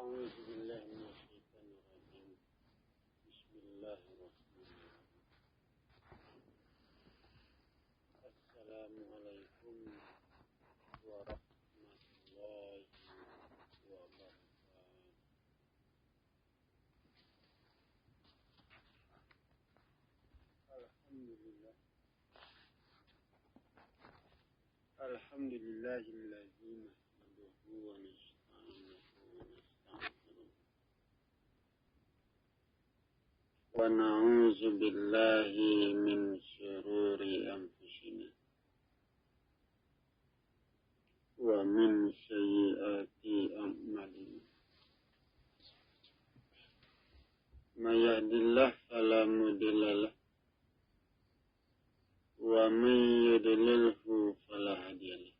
أعوذ بالله من الشيطان الرجيم. بسم الله الرحمن الرحيم. السلام عليكم ورحمة الله وبركاته. الحمد لله الذي نحمده ونستعينه ونستغفره ونعوذ بالله من شرور أنفسنا ومن سيئات أعمالنا. من يهد الله فلا مضل له ومن يضلله فلا هادي له.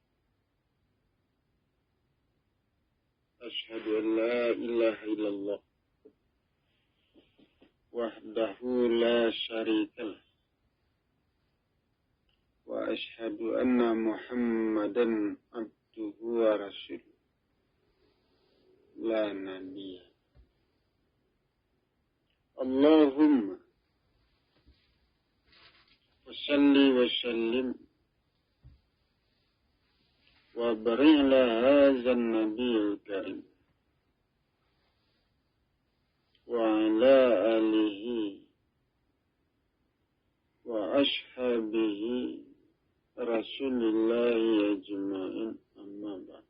أشهد أن لا إله إلا الله وحده لا شريك له وأشهد أن محمدا عبده ورسوله لا نبي. اللهم صل وسلم وبارك على هذا النبي الكريم وعلى آله وأصحابه رسول الله أجمعين. أما بعد.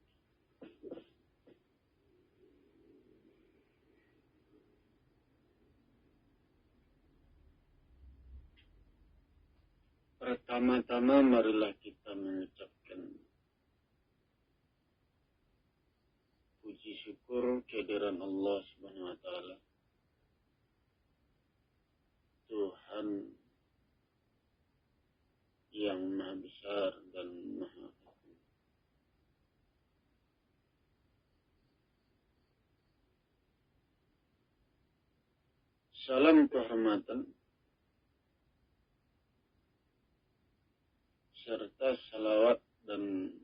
Pertama-tama marilah kita mengucapkan puji syukur kehadiran Allah Subhanahu wa taala, Tuhan yang Maha Besar dan Maha Agung. Salam kehormatan serta salawat dan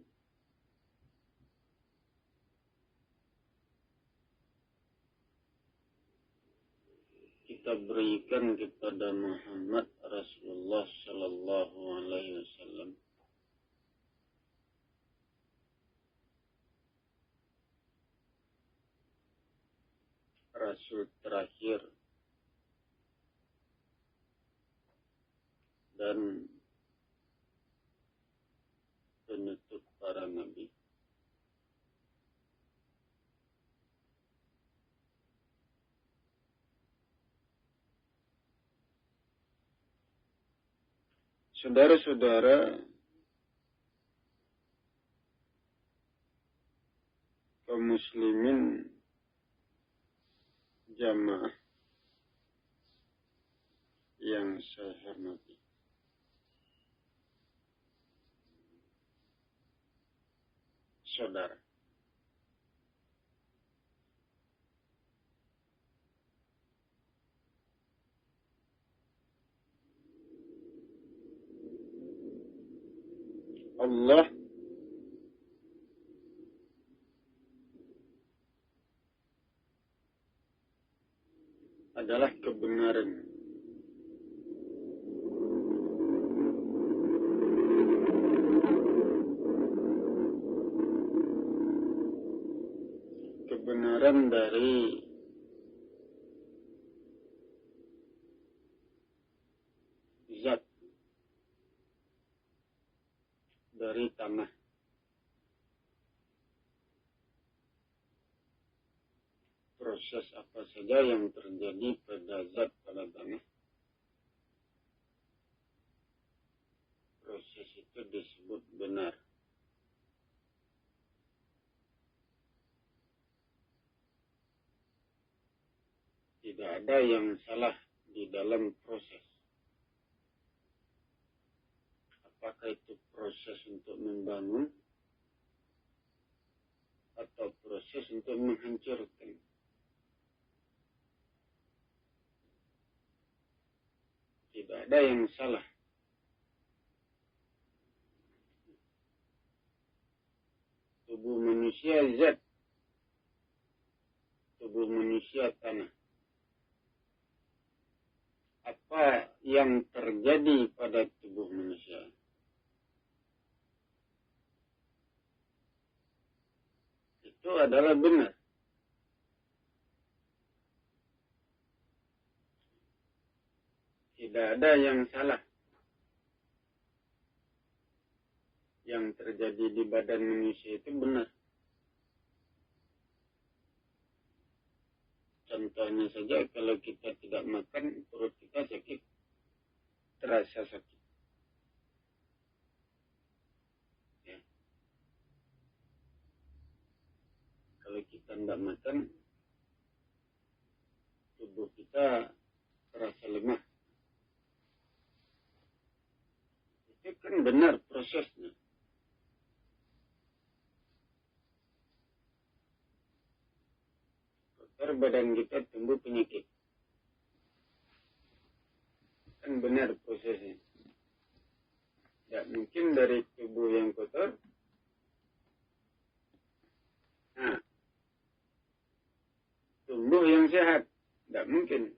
kita berikan kepada Muhammad Rasulullah Sallallahu Alaihi Wasallam, Rasul terakhir dan penutup para nabi. Saudara-saudara kaum muslimin jamaah yang saya hormati, saudara, Allah adalah kebenaran. Kebenaran dari zat, dari tanah. Proses apa saja yang terjadi pada zat pada tanah, proses itu disebut benar. Tidak ada yang salah di dalam proses. Apakah itu proses untuk membangun atau proses untuk menghancurkan. Tidak ada yang salah. Tubuh manusia zat, manusia tanah. Apa yang terjadi pada tubuh manusia? Itu adalah benar. Tidak ada yang salah. Yang terjadi di badan manusia itu benar. Contohnya saja, kalau kita tidak makan, perut kita sakit. Terasa sakit. Ya. Kalau kita tidak makan, tubuh kita terasa lemah. Itu kan benar prosesnya. Kotor badan kita tumbuh penyakit. Kan benar prosesnya. Tidak mungkin dari tubuh yang kotor. Nah, tumbuh yang sehat. Tidak mungkin.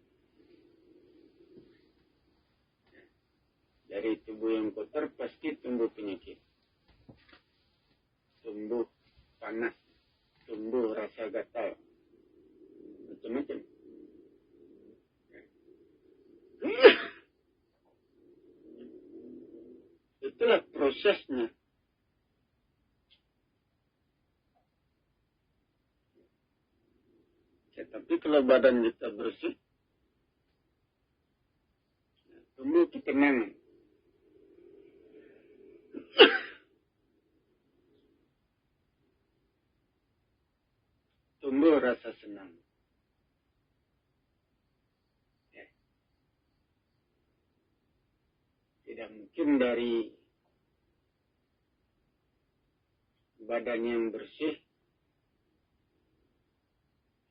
Dari tubuh yang kotor pasti tumbuh penyakit. Tumbuh panas. Tumbuh rasa gatal. Macam-macam. Itulah prosesnya. Ya, tapi kalau badan kita bersih, tumbuh ketenangan. Tumbuh rasa senang. Ya. Tidak mungkin dari badan yang bersih,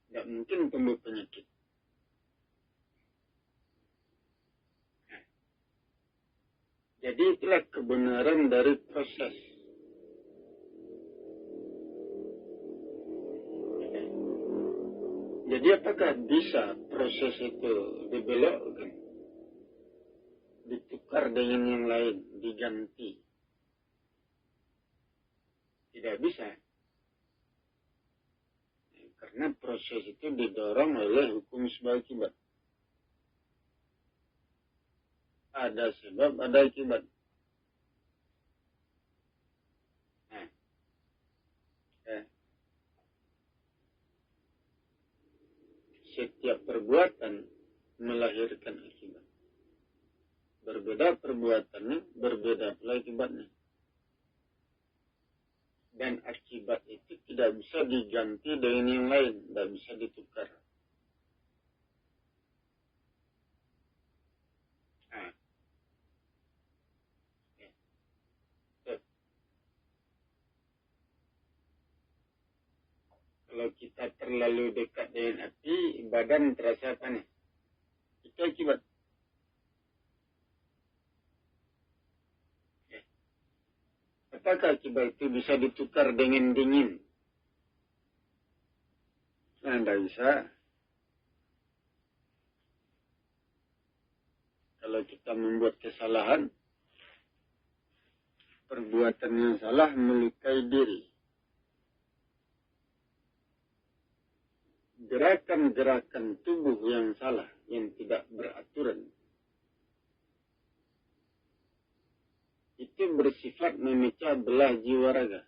tidak mungkin tumbuh penyakit. Nah, jadi itulah kebenaran dari proses. Jadi apakah bisa proses itu dibelokkan, ditukar dengan yang lain, diganti? Tidak bisa. Karena proses itu didorong oleh hukum sebab akibat. Ada sebab, ada akibat. Nah, setiap perbuatan melahirkan akibat. Berbeda perbuatannya, berbeda pula akibatnya. Dan akibat itu tidak bisa diganti dengan yang lain, tidak bisa ditukar. Nah, kalau kita terlalu dekat dengan api, badan terasa panas. Itu akibat. Apakah akibat itu bisa ditukar dengan dingin? Nah, tidak bisa. Kalau kita membuat kesalahan, perbuatan yang salah melukai diri. Gerakan-gerakan tubuh yang salah, yang tidak beraturan, itu bersifat memecah belah jiwa raga.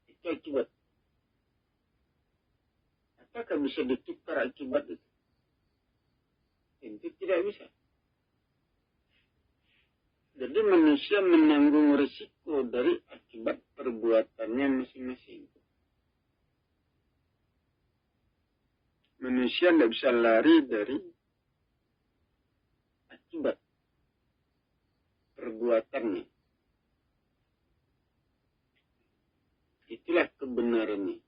Itu akibat. Apakah bisa ditukar akibat itu? Tentu tidak bisa. Jadi manusia menanggung risiko dari akibat perbuatannya masing-masing. Manusia tidak bisa lari dari akibat perbuatannya. Itulah kebenarannya.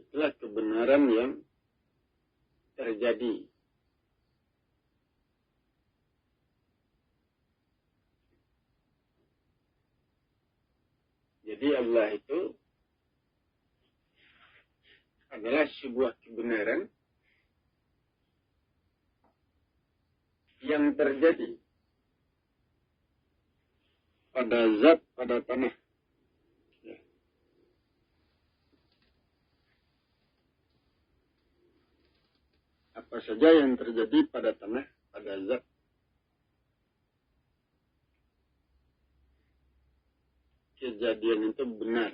Itulah kebenaran yang terjadi. Jadi Allah itu adalah sebuah kebenaran yang terjadi pada zat, pada tanah. Ya. Apa saja yang terjadi pada tanah, pada zat. Kejadian itu benar.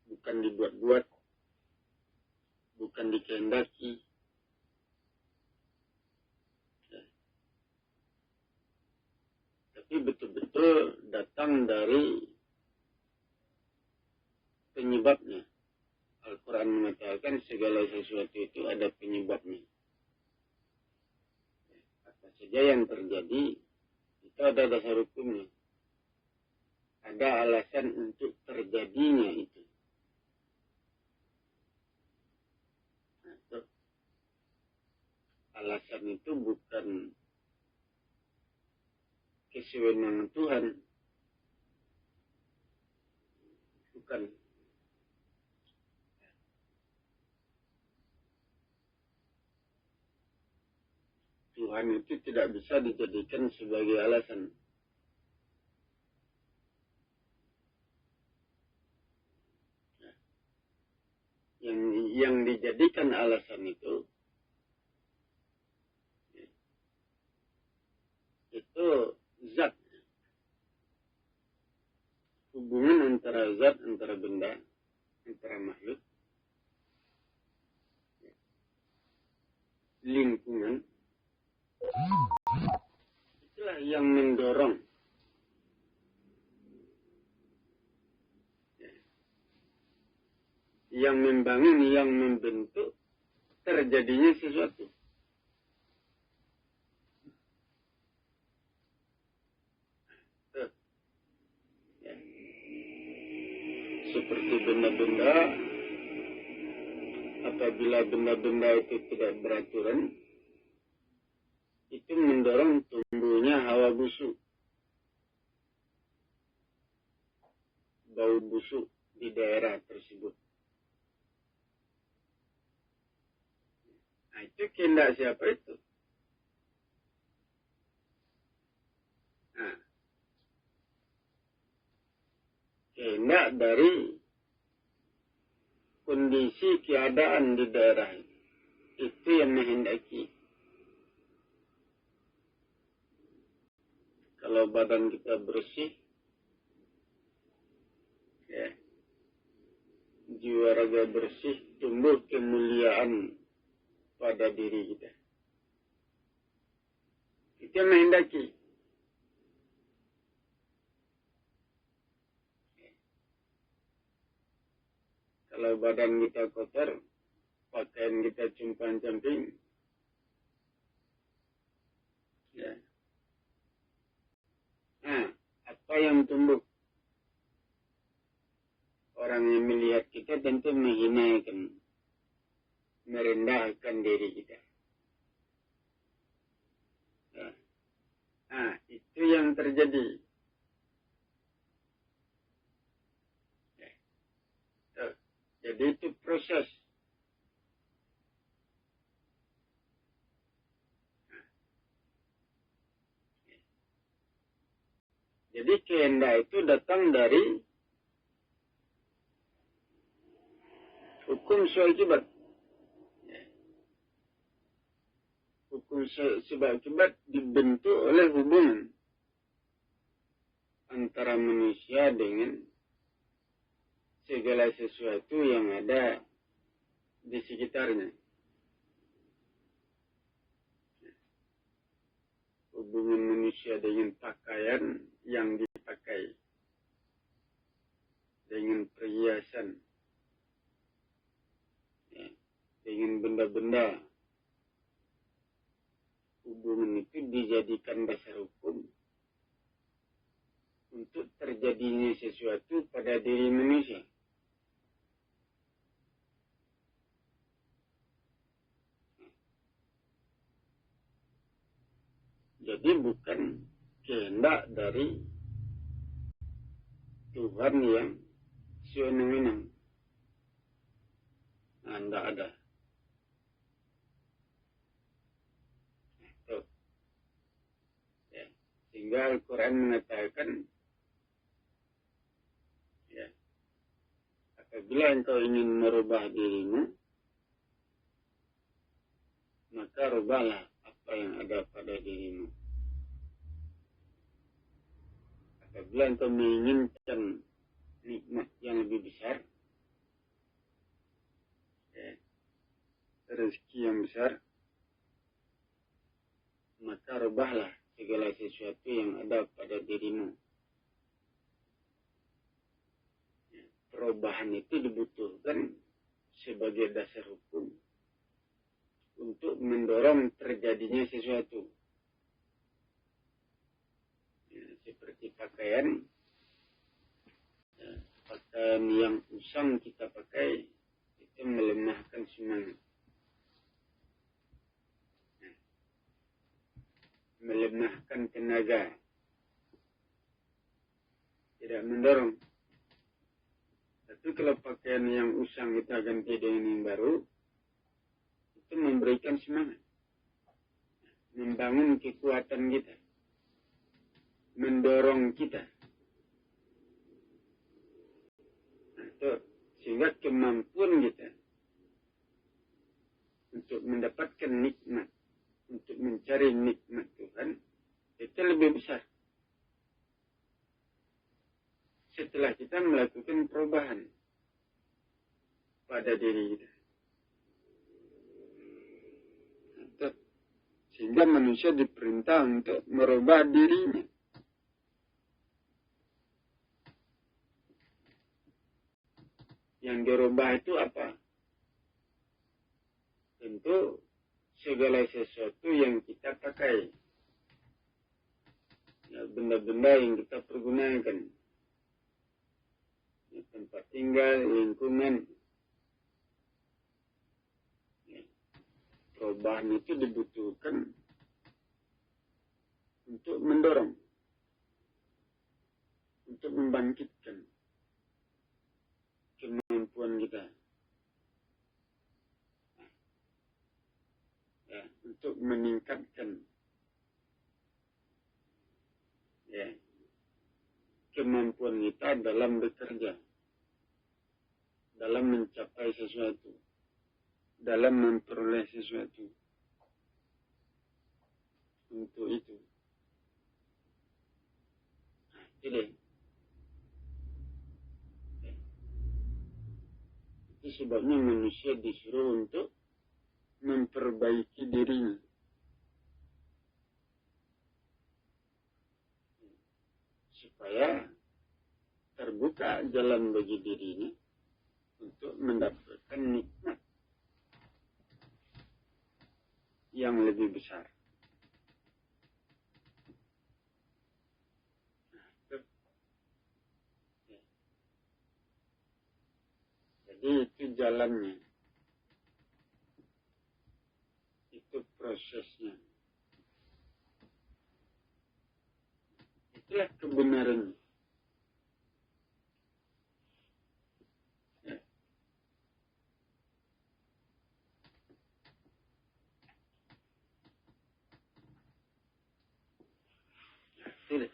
Bukan dibuat-buat. Bukan dikehendaki. Ya. Tapi betul-betul datang dari penyebabnya. Al-Quran mengatakan segala sesuatu itu ada penyebabnya. Apa saja yang terjadi, itu ada dasar hukumnya. Ada alasan untuk terjadinya itu. Nah, itu. Alasan itu bukan kesewenangan Tuhan. Bukan. Tuhan itu tidak bisa dijadikan sebagai alasan. Yang dijadikan alasan itu zat. Hubungan antara zat, antara benda, antara makhluk, lingkungan, itulah yang mendorong yang membangun, yang membentuk terjadinya sesuatu. Ya. Seperti benda-benda, apabila benda-benda itu tidak beraturan, itu mendorong tumbuhnya hawa busuk, bau busuk di daerah tersebut. Nah, itu kehendak siapa itu? Nah, kehendak dari kondisi keadaan di daerah itu yang menghendaki. Kalau badan kita bersih, ya, jiwa raga bersih, tumbuh kemuliaan pada diri kita. Itu yang menghendaki. Kalau badan kita kotor, pakaian kita compang-camping, ya. Nah, apa yang tumbuh? Orang yang melihat kita tentu menghinakan, merendahkan diri kita. Ya. Nah, itu yang terjadi. Ya. Jadi itu proses. Jadi kehendak itu datang dari hukum sebab akibat. Hukum sebab akibat dibentuk oleh hubungan antara manusia dengan segala sesuatu yang ada di sekitarnya. Hubungan manusia dengan pakaian yang dipakai, dengan perhiasan, ya, dengan benda-benda. Hubungan itu dijadikan dasar hukum untuk terjadinya sesuatu pada diri manusia. Jadi bukan kehendak dari Tuhan yang sewenang-wenang. Nah, tidak ada. Tuh. Ya. Sehingga Al-Quran mengatakan, ya, apabila engkau ingin merubah dirimu, maka rubahlah apa yang ada pada dirimu. Apabila engkau menginginkan nikmat yang lebih besar, ya, rezeki yang besar, maka rubahlah segala sesuatu yang ada pada dirimu. Ya, perubahan itu dibutuhkan sebagai dasar hukum untuk mendorong terjadinya sesuatu. Ya, seperti pakaian, ya, pakaian yang usang kita pakai itu melemahkan semangat, ya, melemahkan tenaga, tidak mendorong. Tapi kalau pakaian yang usang kita ganti dengan yang baru, itu memberikan semangat, membangun kekuatan kita, mendorong kita. Sehingga kemampuan kita untuk mendapatkan nikmat, untuk mencari nikmat Tuhan, itu lebih besar setelah kita melakukan perubahan pada diri kita. Sehingga manusia diperintah untuk merubah dirinya. Yang dirubah itu apa? Tentu segala sesuatu yang kita pakai, ya, benda-benda yang kita pergunakan, ya, tempat tinggal, lingkungan. Ya, perubahan itu dibutuhkan untuk mendorong, untuk membangkitkan kemampuan kita, ya, untuk meningkatkan, ya, kemampuan kita dalam bekerja, dalam mencapai sesuatu, dalam memperoleh sesuatu. Untuk itu, jadi itu sebabnya manusia disuruh untuk memperbaiki dirinya, supaya terbuka jalan bagi dirinya untuk mendapatkan nikmat yang lebih besar. Jadi itu jalannya, itu prosesnya, itulah kebenarannya. Ya. Itulah.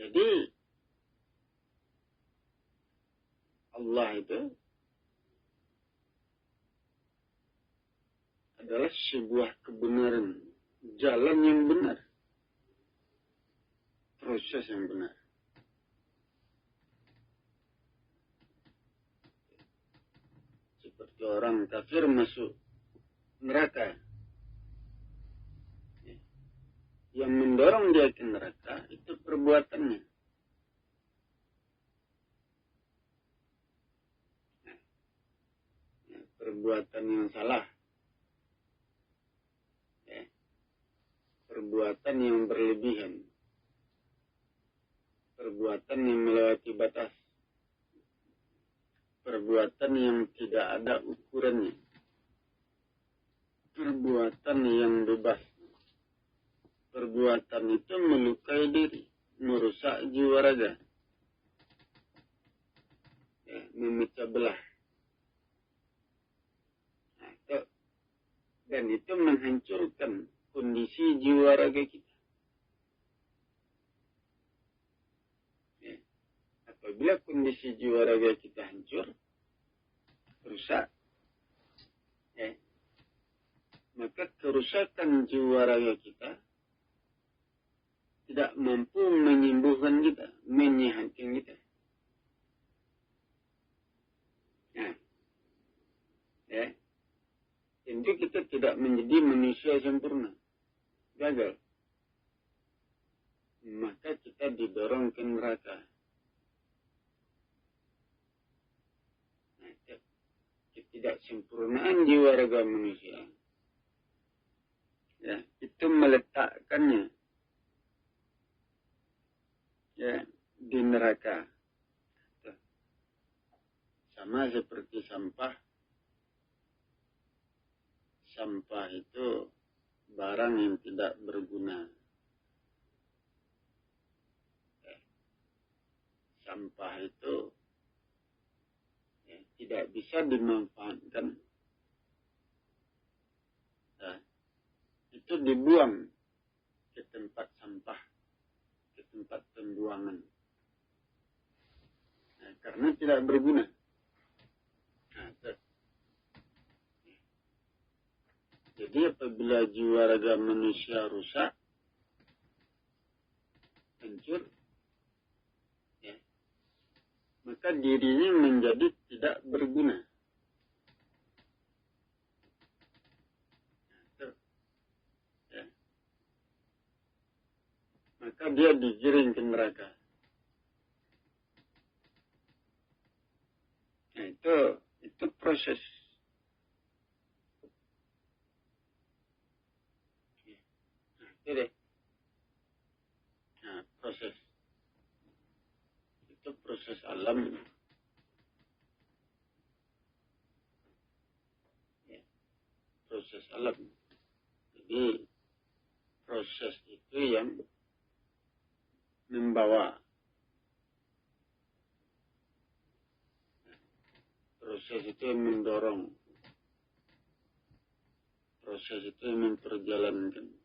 Jadi Allah itu adalah sebuah kebenaran, jalan yang benar, proses yang benar. Seperti orang kafir masuk neraka, yang mendorong dia ke neraka itu perbuatannya. Perbuatan yang salah, ya, perbuatan yang berlebihan, perbuatan yang melewati batas, perbuatan yang tidak ada ukurannya. perbuatan yang bebas. Perbuatan itu melukai diri, merusak jiwa raga, ya, memecah belah. Nah, dan itu menghancurkan kondisi jiwa raga kita. Ya. Apabila kondisi jiwa raga kita hancur, rusak, ya, maka kerusakan jiwa raga kita tidak mampu menyembuhkan kita, menyehatkan kita. Nah, ya, tentu kita tidak menjadi manusia sempurna, gagal. Maka kita didorong ke neraka. Nah, ketidaksempurnaan jiwa raga manusia, ya, itu meletakkannya, ya, di neraka. Sama seperti sampah. Sampah itu barang yang tidak berguna. Sampah itu, ya, tidak bisa dimanfaatkan. Ya, itu dibuang ke tempat sampah, ke tempat pembuangan. Nah, karena tidak berguna. Nah, jadi apabila jiwa raga manusia rusak, hancur, ya, maka dirinya menjadi tidak berguna. Nah, ya. Maka dia digiring ke neraka. Nah, itu proses. Itu deh. Nah, proses. Itu proses alam. Ya, proses alam. Jadi, proses itu yang membawa. Proses itu yang mendorong. Proses itu yang memperjalankan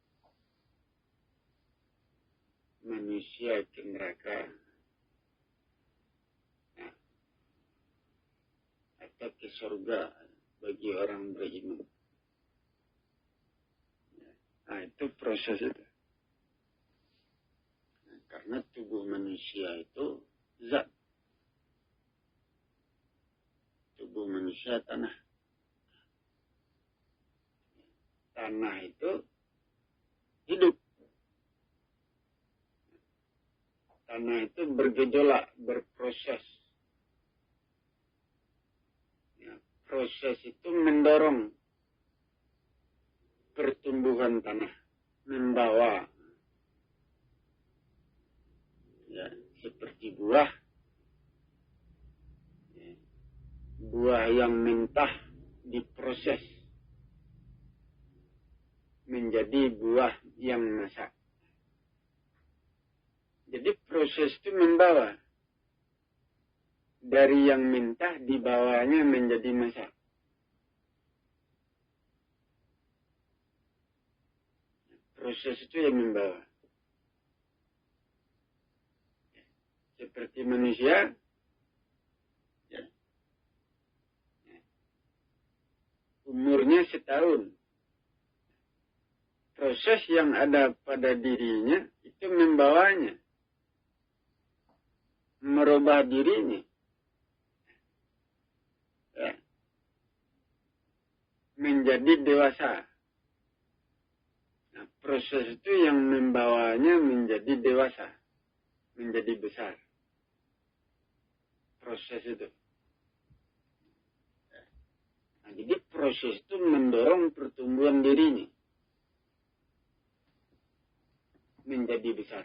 manusia ke neraka, nah, atau ke surga bagi orang beriman. Nah, itu proses itu. Nah, karena tubuh manusia itu zat. Tubuh manusia tanah. Tanah itu hidup. Tanah itu bergejolak, berproses. Ya, proses itu mendorong pertumbuhan tanah, membawa, ya, seperti buah, ya, buah yang mentah diproses menjadi buah yang masak. Jadi proses itu membawa dari yang mentah dibawanya menjadi masak. Proses itu yang membawa. Seperti manusia, ya, umurnya setahun. Proses yang ada pada dirinya itu membawanya, merubah dirinya, ya, menjadi dewasa. Nah, proses itu yang membawanya menjadi dewasa, menjadi besar. Proses itu. Nah, jadi proses itu mendorong pertumbuhan dirinya menjadi besar.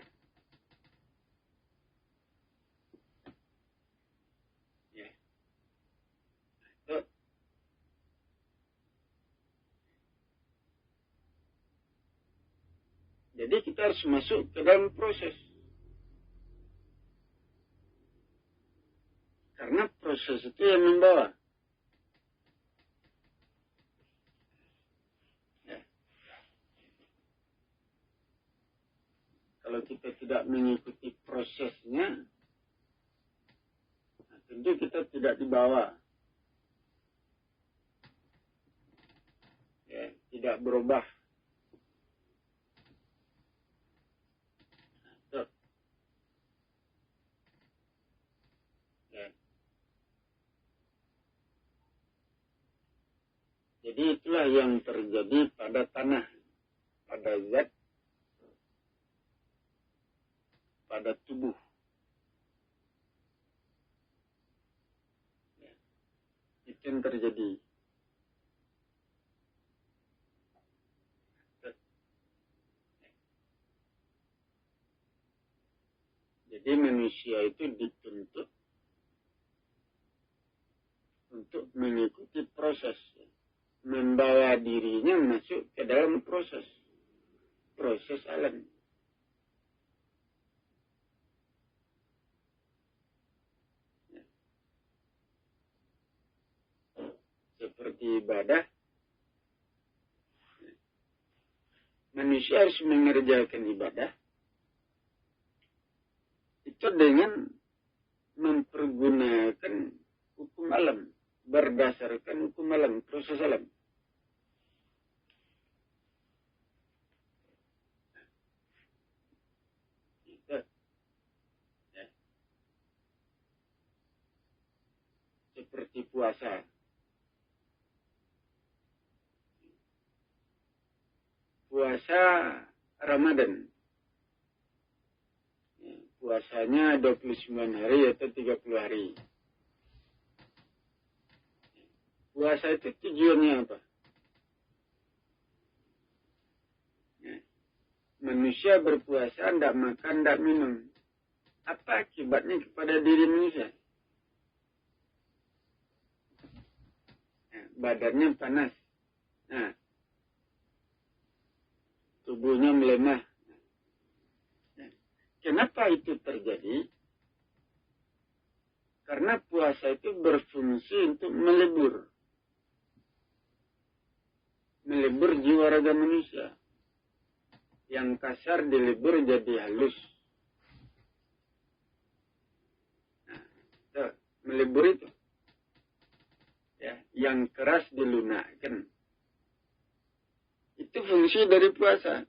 Ya. Itu Jadi kita harus masuk ke dalam proses. Karena proses itu yang membawa. Ya. Kalau kita tidak mengikuti prosesnya, tentu kita tidak dibawa. Ya, tidak berubah. Ya. Jadi itulah yang terjadi pada tanah, pada zat, pada tubuh. Ya. Itu yang terjadi. Jadi manusia itu dituntut untuk mengikuti proses. Membawa dirinya masuk ke dalam proses. Proses alam. Seperti ibadah. Manusia harus mengerjakan ibadah. Itu dengan mempergunakan hukum alam. Berdasarkan hukum alam, proses alam. Ya. Seperti puasa. Puasa Ramadan. Puasanya 29 hari atau 30 hari. Puasa itu tujuannya apa? Manusia berpuasa, tidak makan, tidak minum. Apa akibatnya kepada diri manusia? Badannya panas. Nah, tubuhnya melemah. Kenapa itu terjadi? Karena puasa itu berfungsi untuk melebur. Melebur jiwa raga manusia. Yang kasar dilebur jadi halus. Nah, melebur itu. Ya, yang keras dilunakkan. Itu fungsi dari puasa.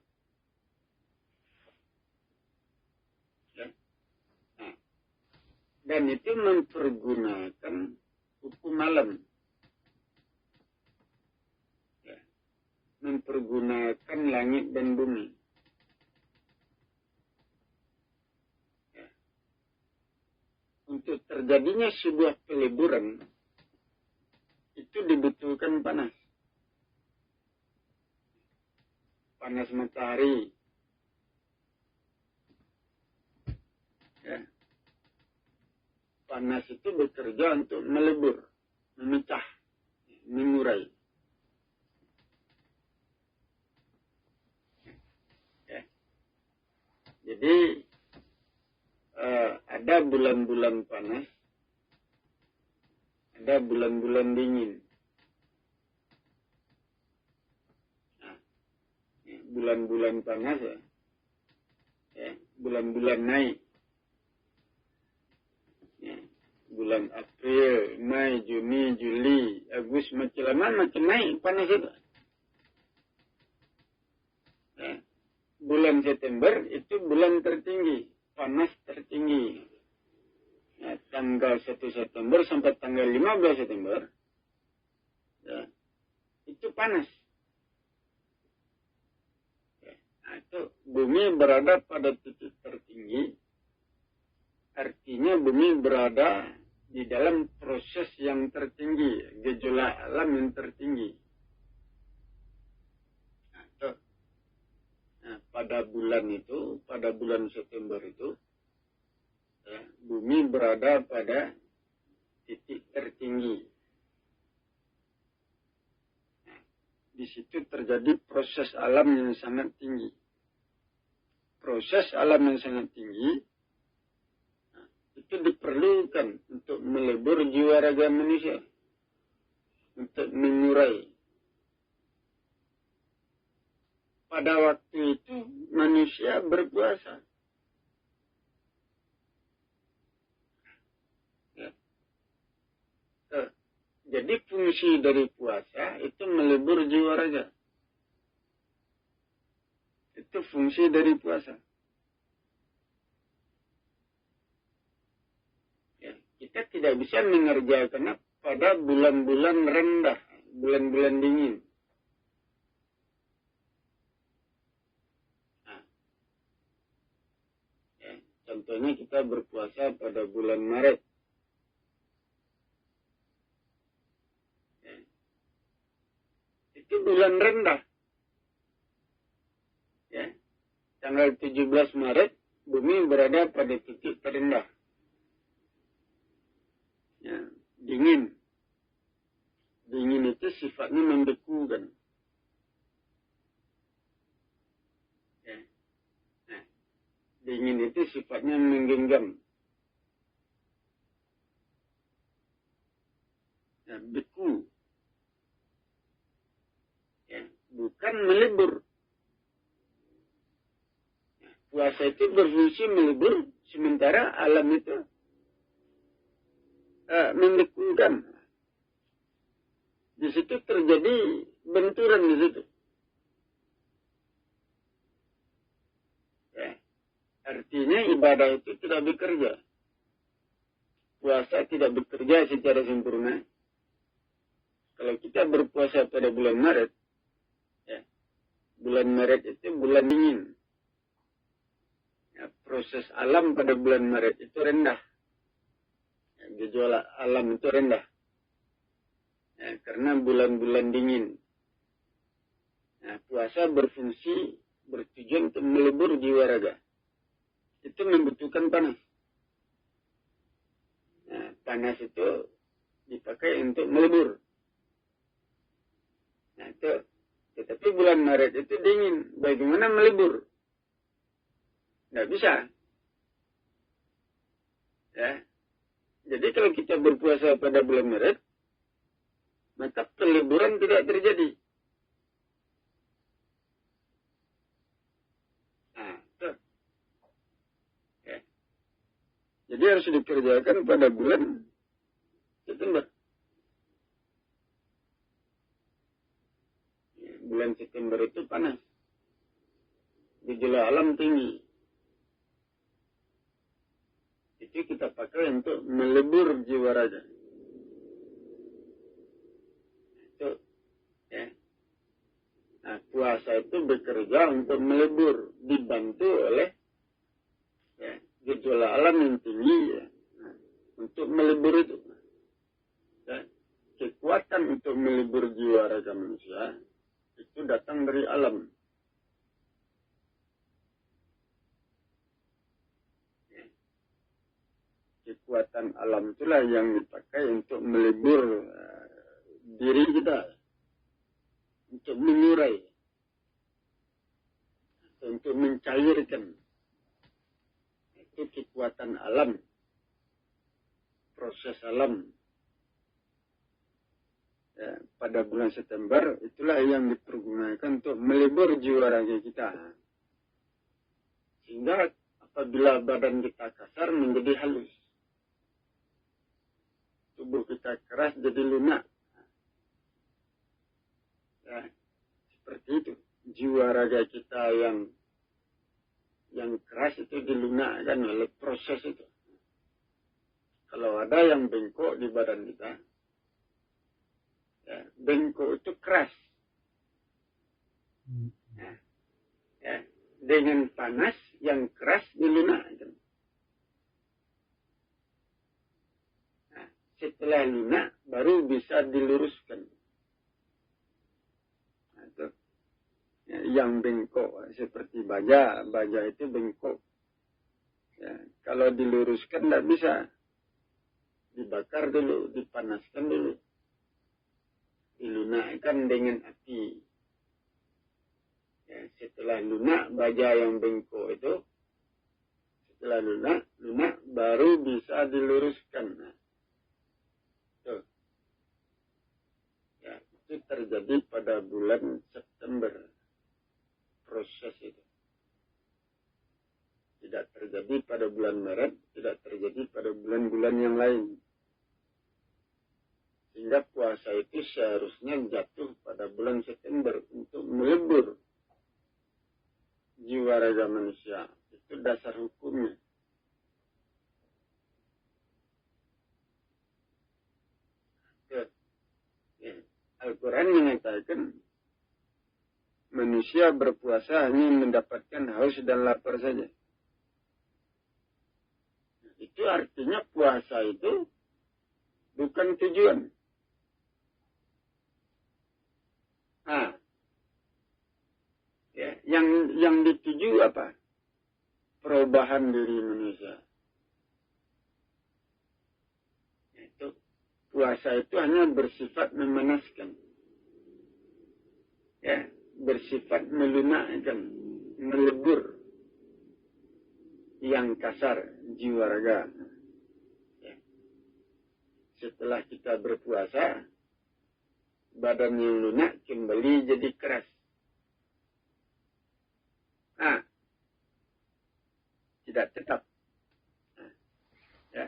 Ya. Nah, dan itu mempergunakan hukum alam. Ya. Mempergunakan langit dan bumi. Ya. Untuk terjadinya sebuah peleburan, itu dibutuhkan panas. Panas matahari. Ya. Panas itu bekerja untuk melebur, memecah, mengurai. Ya. Jadi ada bulan-bulan panas, ada bulan-bulan dingin. Nah, bulan-bulan panas ya, bulan-bulan naik. Ya, bulan April, Mei, Juni, Juli, Agustus, makin lama makin naik panas itu. Ya, bulan September itu bulan tertinggi, panas tertinggi. Ya, tanggal 1 September sampai tanggal 15 September, ya, itu panas. Ya, nah, itu bumi berada pada titik tertinggi, artinya bumi berada di dalam proses yang tertinggi, gejolak alam yang tertinggi. Nah, itu. Nah, pada bulan itu, pada bulan September itu, ya, bumi berada pada titik tertinggi. Nah, di situ terjadi proses alam yang sangat tinggi. proses alam yang sangat tinggi itu diperlukan untuk melebur jiwa raga manusia, untuk mengurai. Pada waktu itu manusia berpuasa. Ya. Jadi fungsi dari puasa itu melebur jiwa raga. Itu fungsi dari puasa. Ya, kita tidak bisa mengerjakannya pada bulan-bulan rendah, bulan-bulan dingin. Nah, ya, contohnya kita berpuasa pada bulan Maret. Ya, itu bulan rendah. Ya, tanggal 17 Maret, bumi berada pada titik terendah. Ya, dingin. Dingin itu sifatnya membekukan. Ya. Nah, dingin itu sifatnya menggenggam. Ya, beku. Ya, bukan melebur. Puasa itu berfungsi melebur, sementara alam itu membekukan. Di situ terjadi benturan di situ. Ya. Artinya ibadah itu tidak bekerja. Puasa tidak bekerja secara sempurna. Kalau kita berpuasa pada bulan Maret, ya, bulan Maret itu bulan dingin. Ya, proses alam pada bulan Maret itu rendah. Ya, gejolak alam itu rendah. Ya, karena bulan-bulan dingin. Nah, puasa berfungsi, bertujuan untuk melebur jiwa raga. Itu membutuhkan panas. Nah, panas itu dipakai untuk melebur. Nah, itu. Tetapi bulan Maret itu dingin. Bagaimana melebur? Nggak bisa. Ya. Jadi kalau kita berpuasa pada bulan Maret, maka peleburan tidak terjadi. Nah, itu. Ya. Jadi harus dikerjakan pada bulan September. Ya, bulan September itu panas. Gejolak alam tinggi. Itu kita pakai untuk melebur jiwa raga. Itu, ya. Nah, puasa itu bekerja untuk melebur, dibantu oleh ya, gejolak alam yang tinggi, ya. Nah, untuk melebur itu. Ya, kekuatan untuk melebur jiwa raga manusia itu datang dari alam. Kekuatan alam itulah yang dipakai untuk melebur diri kita, untuk mengurai, untuk mencairkan. Itu kekuatan alam, proses alam. Ya, pada bulan September itulah yang dipergunakan untuk melebur jiwa raga kita. Sehingga apabila badan kita kasar menjadi halus. Tubuh kita keras jadi lunak. Ya, seperti itu. Jiwa raga kita yang keras itu dilunakkan oleh proses itu. Kalau ada yang bengkok di badan kita, ya, bengkok itu keras. Ya, dengan panas yang keras dilunakkan. Setelah lunak baru bisa diluruskan. Nah, itu. Ya, yang bengkok seperti baja itu bengkok. Ya, kalau diluruskan tidak bisa. Dibakar dulu, dipanaskan dulu. Dilunakkan dengan api. Ya, setelah lunak baja yang bengkok itu, setelah lunak baru bisa diluruskan. Nah, tuh. Ya, itu terjadi pada bulan September. Proses itu. Tidak terjadi pada bulan Maret, tidak terjadi pada bulan-bulan yang lain. Sehingga puasa itu seharusnya jatuh pada bulan September untuk melebur jiwa raga manusia. Itu dasar hukumnya. Ya. Al-Quran mengatakan manusia berpuasa hanya mendapatkan haus dan lapar saja. Itu artinya puasa itu bukan tujuan. Nah, ya, yang dituju apa? Perubahan diri manusia. Itu puasa itu hanya bersifat memanaskan, ya, bersifat melunakkan, melebur yang kasar jiwa raga. Ya. Setelah kita berpuasa, badan yang lunak kembali jadi keras. Nah, tidak tetap. Nah, ya.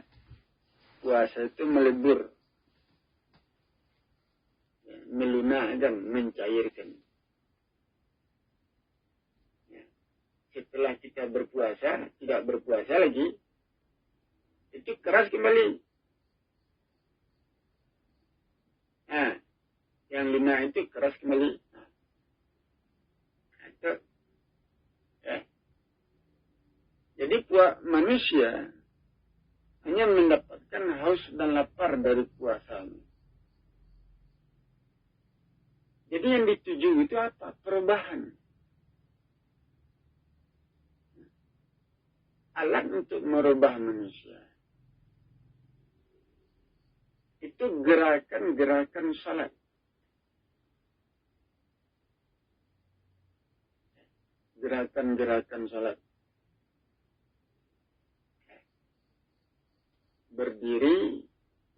Puasa itu melebur, ya, melunakkan, mencairkan. Setelah kita berpuasa, tidak berpuasa lagi, itu keras kembali. Nah, yang lunak itu keras kembali. Nah, itu, ya. Jadi manusia hanya mendapatkan haus dan lapar dari puasanya. Jadi yang dituju itu apa? Perubahan. Alat untuk merubah manusia. Itu gerakan-gerakan salat. Gerakan-gerakan salat. Berdiri,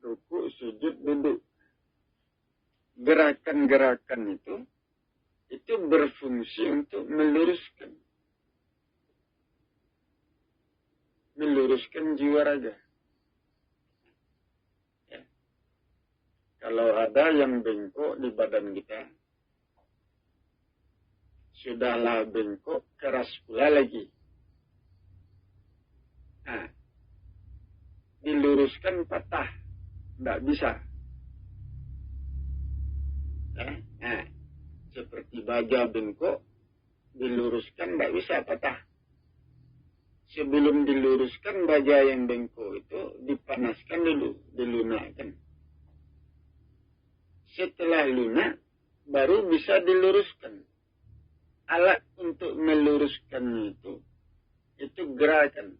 ruku, sujud, duduk. Gerakan-gerakan itu berfungsi untuk meluruskan jiwa raga. Ya. Kalau ada yang bengkok di badan kita, sudahlah bengkok, keras pula lagi. Nah, diluruskan patah, tidak bisa. Ya. Nah, seperti baja bengkok, diluruskan tidak bisa patah. Sebelum diluruskan baja yang bengkok itu dipanaskan dulu, dilunakkan. Setelah lunak, baru bisa diluruskan. Alat untuk meluruskan itu gerakan.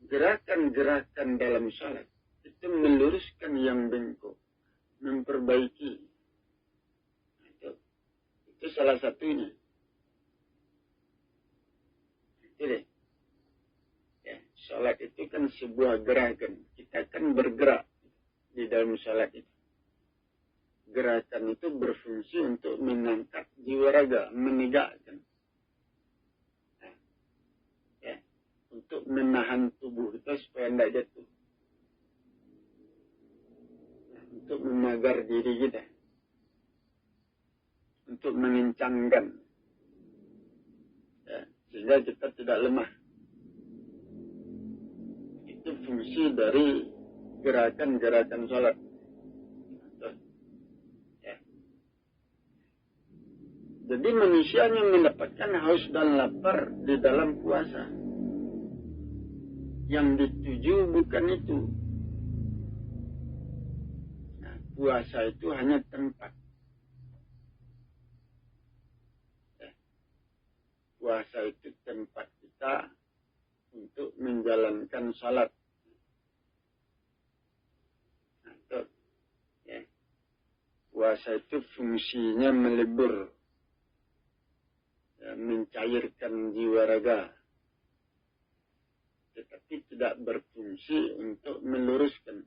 Gerakan-gerakan dalam salat itu meluruskan yang bengkok, memperbaiki. Itu salah satunya. Jadi, ya, salat itu kan sebuah gerakan. Kita kan bergerak di dalam salat itu. Gerakan itu berfungsi untuk mengangkat jiwa raga, menegakkan. Nah, ya, untuk menahan tubuh kita supaya tidak jatuh. Nah, untuk menagar diri kita. Untuk mengencangkan. Ya, sehingga kita tidak lemah. Itu fungsi dari gerakan-gerakan salat. Ya. Jadi manusia yang mendapatkan haus dan lapar di dalam puasa. Yang dituju bukan itu. Nah, puasa itu hanya tempat. Puasa itu tempat kita untuk menjalankan salat. Nah, ya. puasa itu fungsinya melebur, ya, mencairkan jiwa raga, tetapi tidak berfungsi untuk meluruskan.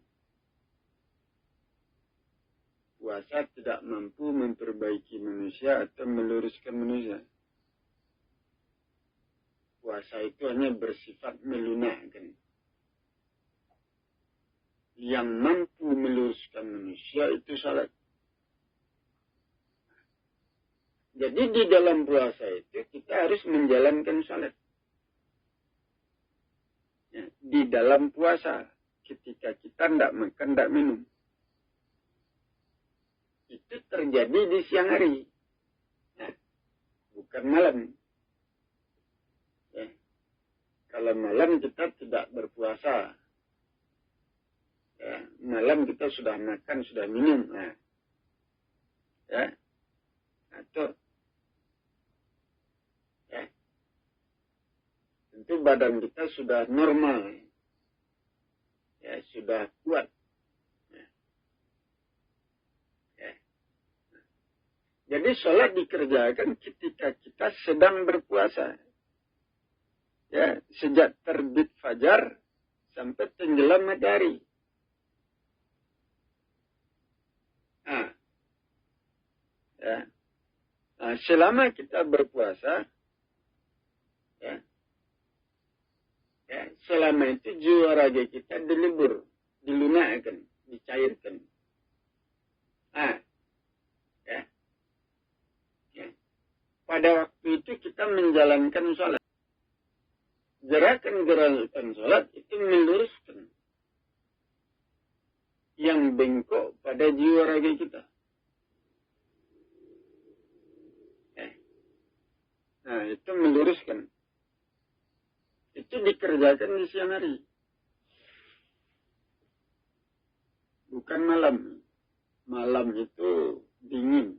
Puasa tidak mampu memperbaiki manusia atau meluruskan manusia. Puasa itu hanya bersifat melunakkan. Yang mampu meluruskan manusia itu salat. Jadi di dalam puasa itu kita harus menjalankan salat. Ya, di dalam puasa, ketika kita tidak makan, tidak minum. Itu terjadi di siang hari. Ya, bukan malam. Ya, kalau malam kita tidak berpuasa. Ya, malam kita sudah makan, sudah minum. Nah, ya, atau tentu badan kita sudah normal, ya, sudah kuat. Ya. Ya. Jadi sholat dikerjakan ketika kita sedang berpuasa, ya, sejak terbit fajar sampai tenggelam matahari. Nah, ya. Nah, selama kita berpuasa, ya, ya, selama itu jiwa raga kita dilebur, dilunakkan, dicairkan. Ah, ya, ya. Pada waktu itu kita menjalankan sholat. Gerakan-gerakan sholat itu meluruskan yang bengkok pada jiwa raga kita. Nah, itu meluruskan. Itu dikerjakan di siang hari. Bukan malam. Malam itu dingin.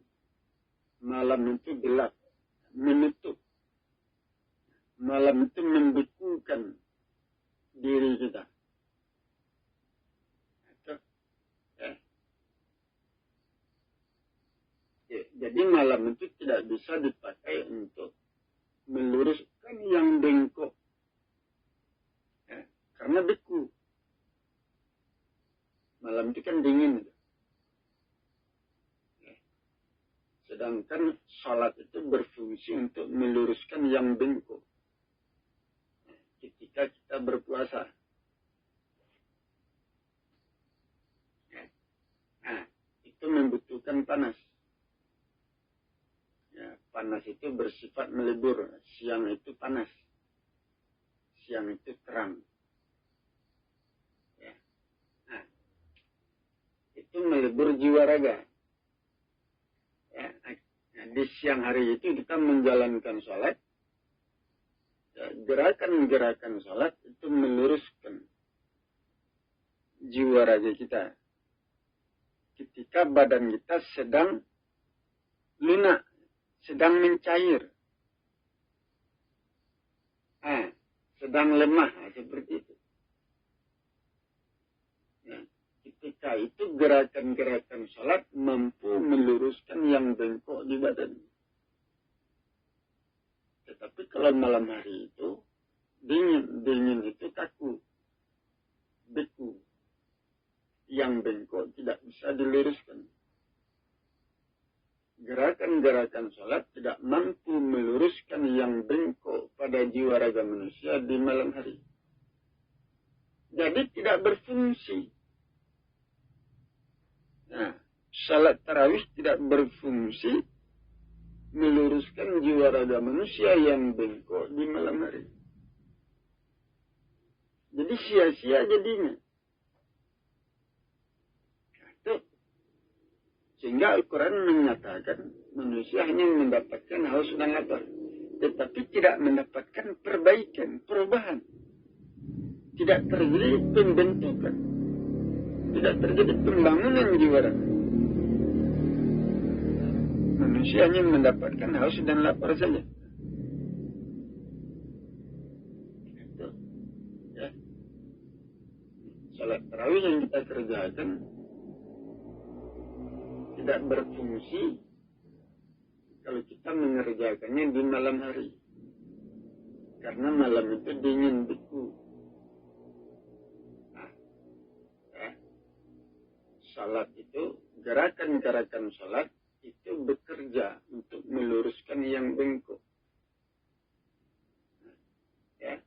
Malam itu gelap. Menutup. Malam itu membekukan diri kita. Jadi malam itu tidak bisa dipakai untuk meluruskan yang bengkok. Ya, karena beku. Malam itu kan dingin. Ya. Sedangkan salat itu berfungsi untuk meluruskan yang bengkok. Ya, ketika kita berpuasa. Ya. Nah, itu membutuhkan panas. Ya, panas itu bersifat melebur. Siang itu panas. Siang itu terang. Ya. Nah, itu melebur jiwa raga. Ya. Nah, di siang hari itu kita menjalankan sholat. Ya, gerakan-gerakan sholat itu meluruskan jiwa raga kita. Ketika badan kita sedang lunak. Sedang mencair, sedang lemah, seperti itu. Ya, ketika itu gerakan-gerakan sholat mampu meluruskan yang bengkok di badan. Tetapi kalau malam hari itu dingin itu kaku, beku, yang bengkok tidak bisa diluruskan. Gerakan-gerakan sholat tidak mampu meluruskan yang bengkok pada jiwa raga manusia di malam hari. Jadi tidak berfungsi. Nah, sholat tarawih tidak berfungsi meluruskan jiwa raga manusia yang bengkok di malam hari. Jadi sia-sia jadinya. Sehingga Al-Quran menyatakan manusia hanya mendapatkan haus dan lapar. Tetapi tidak mendapatkan perbaikan, perubahan. Tidak terjadi pembentukan. Tidak terjadi pembangunan jiwa raga. Manusia hanya mendapatkan haus dan lapar saja. Itu. Ya. Salat tarawih yang kita kerjakan tidak berfungsi kalau kita mengerjakannya di malam hari. Karena malam itu dingin, beku. Nah, ya. Salat itu, gerakan-gerakan salat itu bekerja untuk meluruskan yang bengkok. Nah, ya.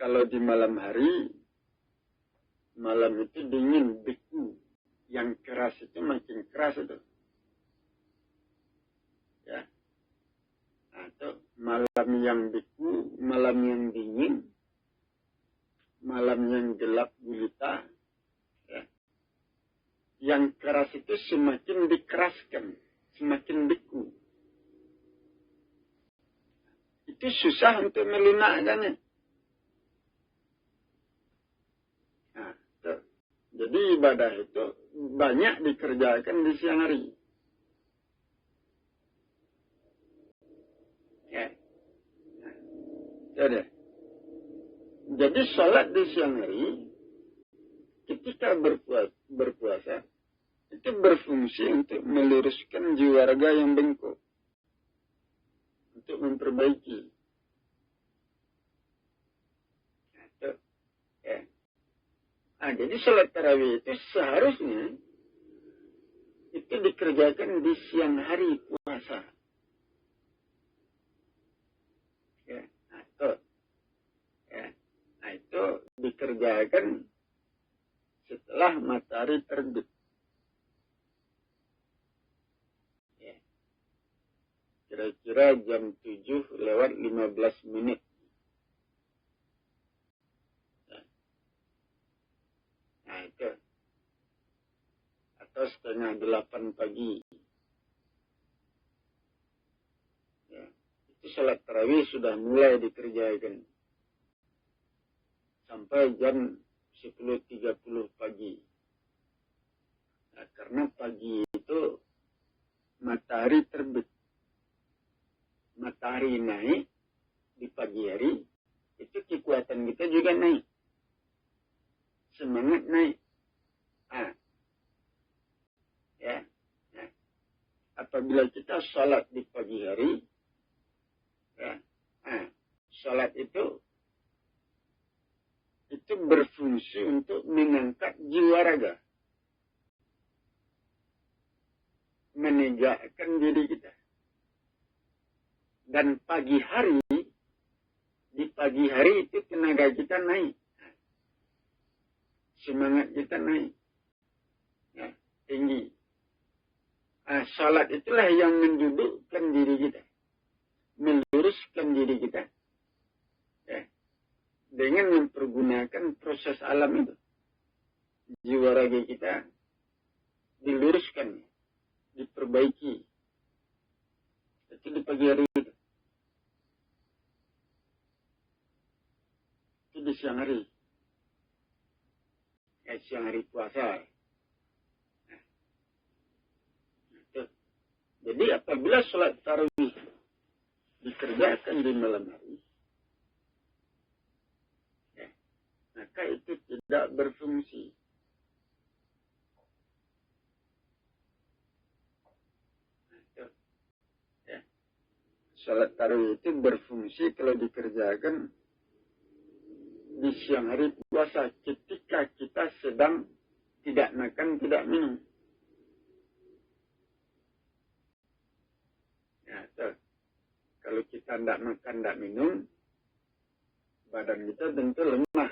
Kalau di malam hari, malam itu dingin, beku. Yang keras itu makin keras itu. Ya. Atau malam yang beku, malam yang dingin, malam yang gelap gulita. Ya. Yang keras itu semakin dikeraskan, semakin beku. Itu susah untuk melunakkannya. Nah, jadi ibadah itu banyak dikerjakan di siang hari. Ya. Jadi sholat di siang hari, ketika berpuasa, itu berfungsi untuk meluruskan jiwa raga yang bengkok. Untuk memperbaiki. Jadi sholat tarawih itu seharusnya itu dikerjakan di siang hari puasa. Ya, itu dikerjakan setelah matahari terbit. Ya. Kira-kira jam 7:15. Nah, itu. Atau 7:30 pagi. Ya. Itu sholat tarawih sudah mulai dikerjakan. Sampai jam 10:30 pagi. Nah, karena pagi itu matahari terbit. Matahari naik di pagi hari, itu kekuatan kita juga naik. Semangat naik. Ya. Nah, apabila kita sholat di pagi hari, ya, sholat itu berfungsi untuk mengangkat jiwa raga. Menegakkan diri kita. Dan di pagi hari itu tenaga kita naik. Semangat kita naik. Ya, tinggi. Salat itulah yang mendudukkan diri kita. Meluruskan diri kita. Ya, dengan mempergunakan proses alam itu. Jiwa raga kita diluruskan. Diperbaiki. Itu di pagi hari itu. Itu di siang hari. Siang hari puasa. Nah, jadi apabila sholat tarawih dikerjakan di malam hari, ya, maka itu tidak berfungsi. Ya. Sholat tarawih itu berfungsi kalau dikerjakan di siang hari puasa ketika kita sedang tidak makan, tidak minum. Ya, kalau kita tidak makan, tidak minum, badan kita tentu lemah.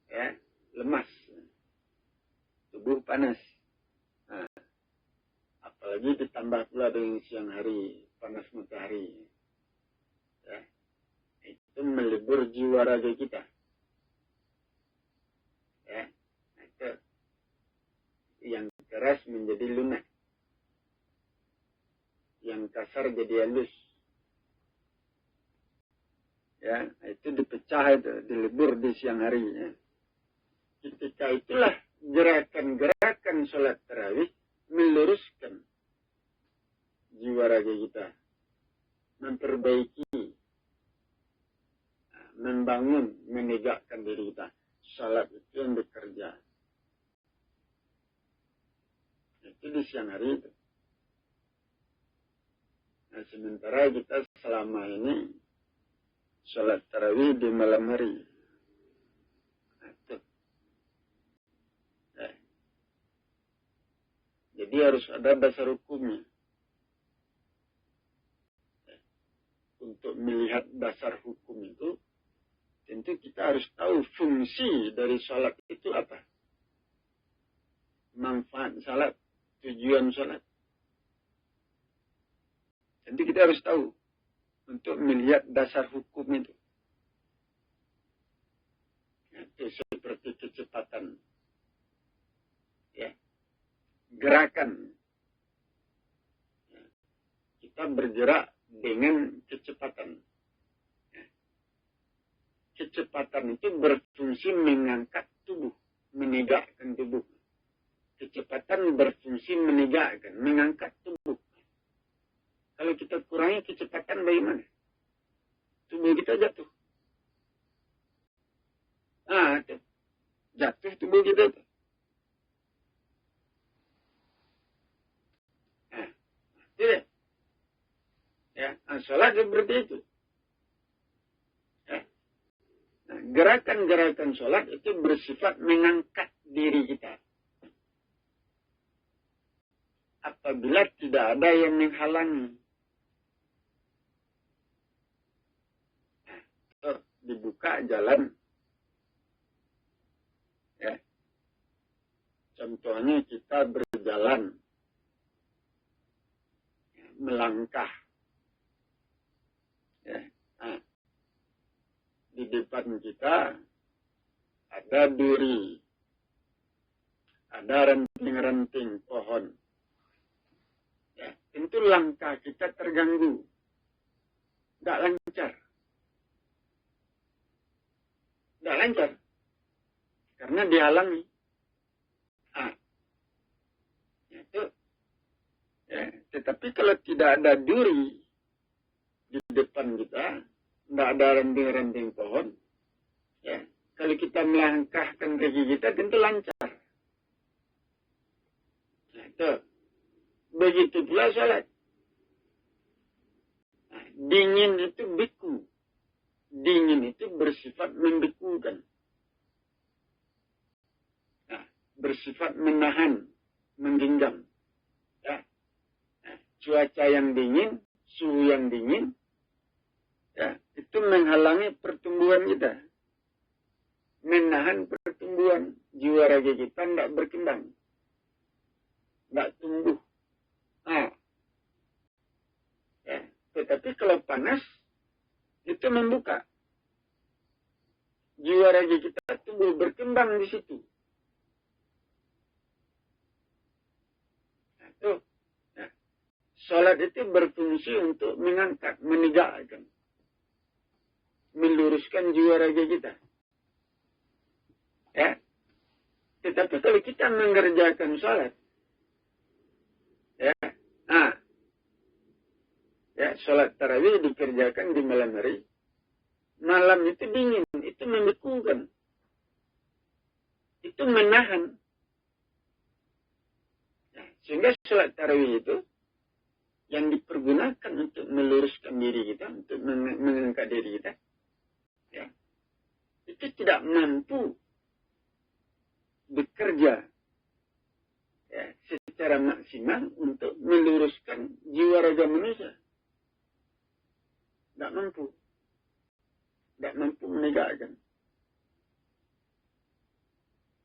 Ya, lemas. Tubuh panas. Nah, apalagi ditambah pula dengan siang hari, panas matahari. Ya. Itu melebur jiwa raga kita. Ya, itu yang keras menjadi lunak, yang kasar jadi halus. Ya, itu dipecah itu, dilebur di siang hari. Ya. Ketika itulah gerakan-gerakan sholat tarawih meluruskan jiwa raga kita, memperbaiki. Membangun, menegakkan diri kita. Salat itu yang bekerja. siang hari itu. Nah, sementara kita selama ini sholat tarawih di malam hari. Nah, itu. Nah, jadi harus ada dasar hukumnya. Untuk melihat dasar hukum itu, tentu kita harus tahu fungsi dari sholat itu apa. Manfaat sholat, tujuan sholat. Tentu kita harus tahu untuk melihat dasar hukum itu. Itu seperti kecepatan. Ya. Gerakan. Ya. Kita bergerak dengan kecepatan. Ya. Kecepatan itu berfungsi mengangkat tubuh, menegakkan tubuh. Kecepatan berfungsi menegakkan, mengangkat tubuh. Kalau kita kurangi kecepatan bagaimana? Tubuh kita jatuh. Ah, itu. Jatuh tubuh kita. Nah, tidak. Ya, sholat seperti itu. Ya. Nah, gerakan-gerakan sholat itu bersifat mengangkat diri kita. Apabila tidak ada yang menghalangi. Dibuka jalan, ya. Contohnya kita berjalan, ya, melangkah, ya. Nah, di depan kita ada duri, ada ranting-ranting pohon, ya. Tentu langkah kita terganggu, nggak lancar. Tidak lancar. Karena dihalangi. Itu. Ya, tetapi kalau tidak ada duri di depan kita, tidak ada ranting-ranting pohon, ya, kalau kita melangkahkan kaki kita tentu lancar. Nah, itu. Begitu pula sholat. Nah, dingin itu beku. Dingin itu bersifat membekukan. Nah, bersifat menahan, menggenggam. Ya. Nah, cuaca yang dingin, suhu yang dingin, ya, itu menghalangi pertumbuhan kita. Menahan pertumbuhan jiwa raga kita tidak berkembang. Tidak tumbuh. Nah, ya. Tetapi kalau panas, itu membuka. Jiwa raga kita tumbuh berkembang di situ. Nah, itu. Nah, sholat itu berfungsi untuk mengangkat, menegakkan, meluruskan jiwa raga kita. Ya. Tetapi kalau kita mengerjakan sholat, ya, nah, ya, sholat tarawih dikerjakan di malam hari. Malam itu dingin, itu membekukan. Itu menahan. Nah, sehingga sholat tarawih itu yang dipergunakan untuk meluruskan diri kita, untuk mengangkat diri kita, ya, itu tidak mampu bekerja, ya, secara maksimal untuk meluruskan jiwa raga manusia. Tidak mampu. Tidak mampu menegakkan.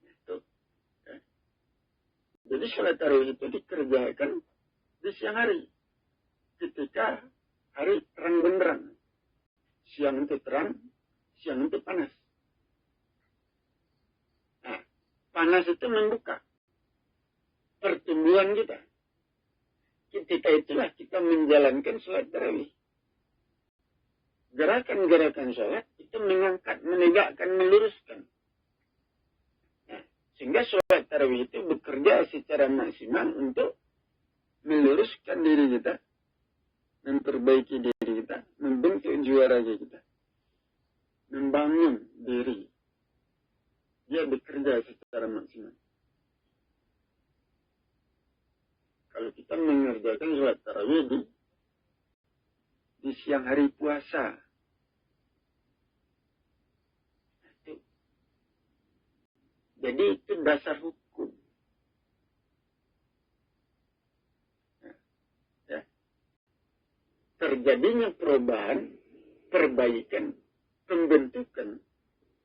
Itu. Ya. Jadi sholat tarawih itu dikerjakan di siang hari. Ketika hari terang benderang. Siang itu terang, siang itu panas. Nah, panas itu membuka pertumbuhan kita. Ketika itulah kita menjalankan sholat tarawih. Gerakan-gerakan sholat itu mengangkat, menegakkan, meluruskan. Nah, sehingga sholat tarawih itu bekerja secara maksimal untuk meluruskan diri kita, memperbaiki diri kita, membentuk jiwa raga kita, membangun diri. Dia bekerja secara maksimal. kita mengerjakan sholat tarawih di siang hari puasa. Jadi itu dasar hukum. Ya. Terjadinya perubahan, perbaikan, pembentukan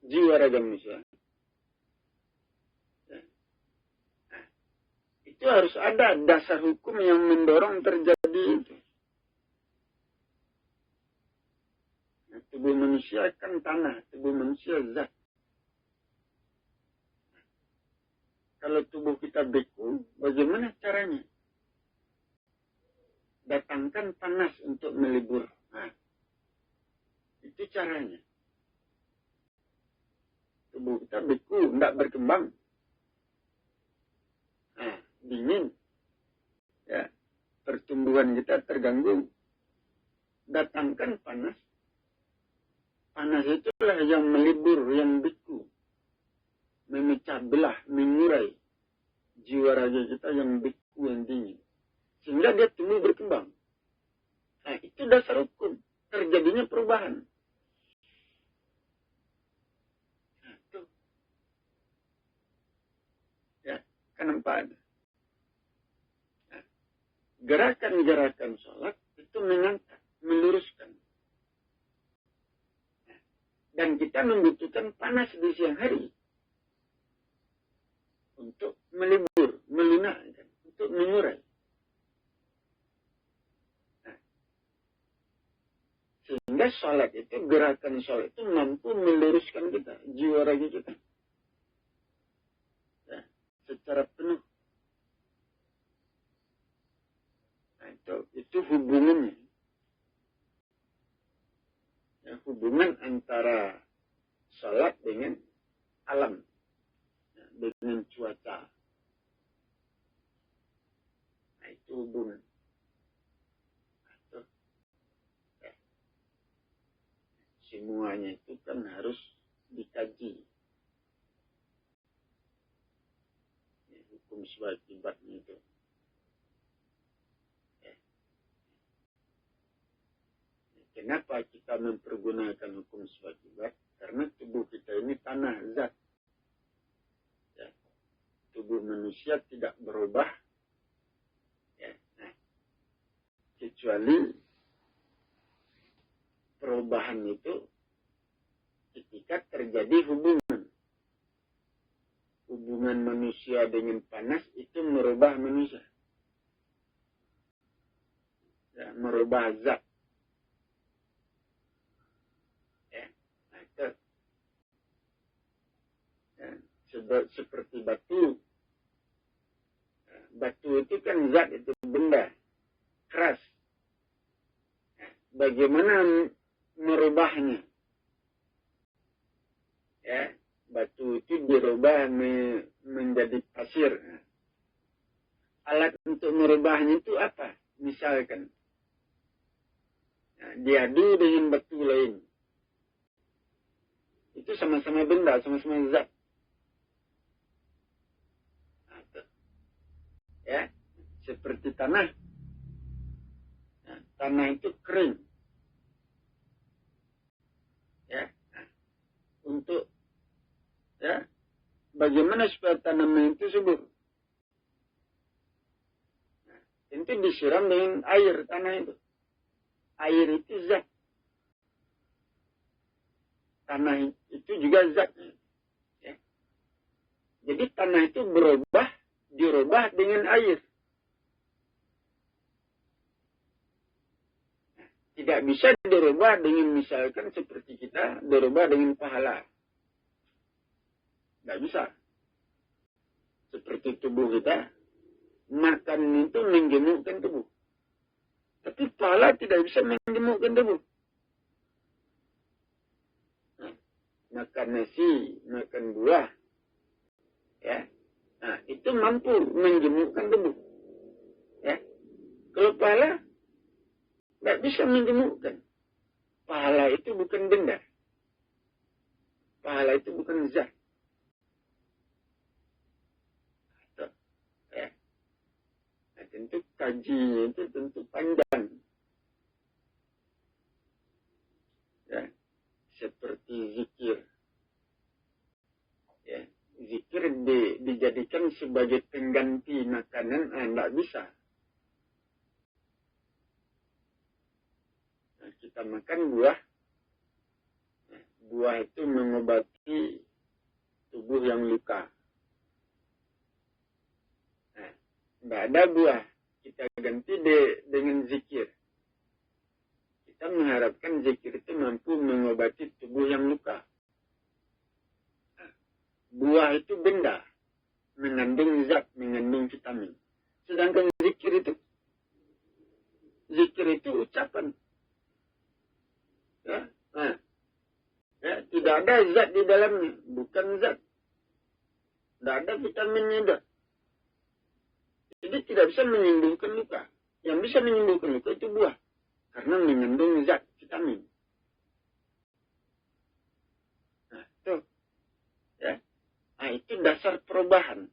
jiwa raga manusia. Ya. Nah, itu harus ada dasar hukum yang mendorong terjadi itu. Nah, tubuh manusia kan tanah, tubuh manusia zat. Kalau tubuh kita beku, bagaimana caranya? Datangkan panas untuk melibur. Nah, itu caranya. Tubuh kita beku, tidak berkembang. Nah, dingin. Ya, pertumbuhan kita terganggu. Datangkan panas. Panas itulah yang melibur, yang beku. Memecah belah, mengurai jiwa raga kita yang beku, yang dingin. Sehingga dia tumbuh berkembang. Nah, itu dasar hukum. Terjadinya perubahan. Nah, itu. Ya, kenapa ada? Nah, gerakan-gerakan sholat itu mengangkat, meluruskan. Nah, dan kita membutuhkan panas di siang hari. Untuk melibur, melunakkan, untuk mengurai. Nah, sehingga sholat itu, gerakan sholat itu mampu meluruskan kita, jiwa raga kita. Ya, secara penuh. Nah, itu hubungannya. Ya, hubungan antara sholat dengan alam. Dengan cuaca. Nah, itu hubungan. Ya. Semuanya itu kan harus dikaji. Ya, hukum sebab akibatnya itu. Ya. Kenapa kita mempergunakan hukum sebab akibat? Karena tubuh kita ini tanah zat. Tubuh manusia tidak berubah, ya, nah, kecuali perubahan itu ketika terjadi hubungan manusia dengan panas itu merubah manusia, ya, merubah zat, ya, nah, itu, ya, seperti batu. Batu itu kan zat, itu benda keras. Bagaimana merubahnya? Ya, batu itu dirubah menjadi pasir. Alat untuk merubahnya itu apa? Misalkan, diadu dengan batu lain. Itu sama-sama benda, sama-sama zat. Ya, seperti tanah. Nah, tanah itu kering. Ya, nah, untuk ya, bagaimana supaya tanaman itu subur? Nah, itu disiram dengan air tanah itu. Air itu zat. Tanah itu juga zat. Ya. Jadi tanah itu dirubah dengan air. Tidak bisa dirubah dengan misalkan seperti kita dirubah dengan pahala. Tidak bisa. Seperti tubuh kita, makan itu menggemukkan tubuh. Tapi pahala tidak bisa menggemukkan tubuh. Nah, makan nasi, makan buah, ya. Nah, itu mampu menjemukkan tubuh. Ya. Kalau pahala, tidak bisa menjemukkan. Pahala itu bukan benda. Pahala itu bukan zat. Ya. Nah, tentu mengkajinya itu tentu panjang. Ya, seperti zikir. Ya, zikir dijadikan sebagai pengganti makanan, tidak bisa. Nah, kita makan buah. Nah, buah itu mengobati tubuh yang luka. Nah, tidak ada buah. Kita ganti dengan zikir. Kita mengharapkan zikir itu mampu mengobati tubuh yang luka. Nah, buah itu benda, mengandung zat, mengandung vitamin. Sedangkan zikir itu ucapan. Ya, nah, ya, tidak ada zat di dalamnya, bukan zat. Tidak ada vitaminnya juga. Jadi tidak bisa menyembuhkan luka. Yang bisa menyembuhkan luka itu buah. Karena mengandung zat vitamin. Nah, itu. Ya. Nah, itu dasar perubahan.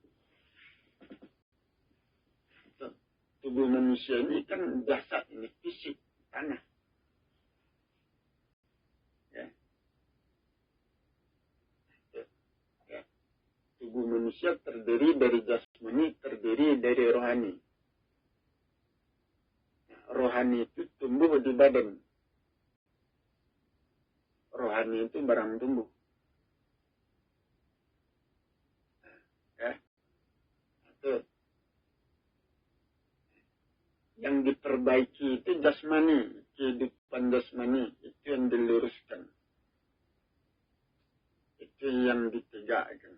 Itu. Tubuh manusia ini kan jasad ini, fisik, tanah. Ya. Itu. Ya. Tubuh manusia terdiri dari jasmani, terdiri dari rohani. Rohani itu tumbuh di badan. Rohani itu barang tumbuh. Ya. Itu. Yang diperbaiki itu jasmani. Kehidupan jasmani. Itu yang diluruskan. Itu yang ditegakkan.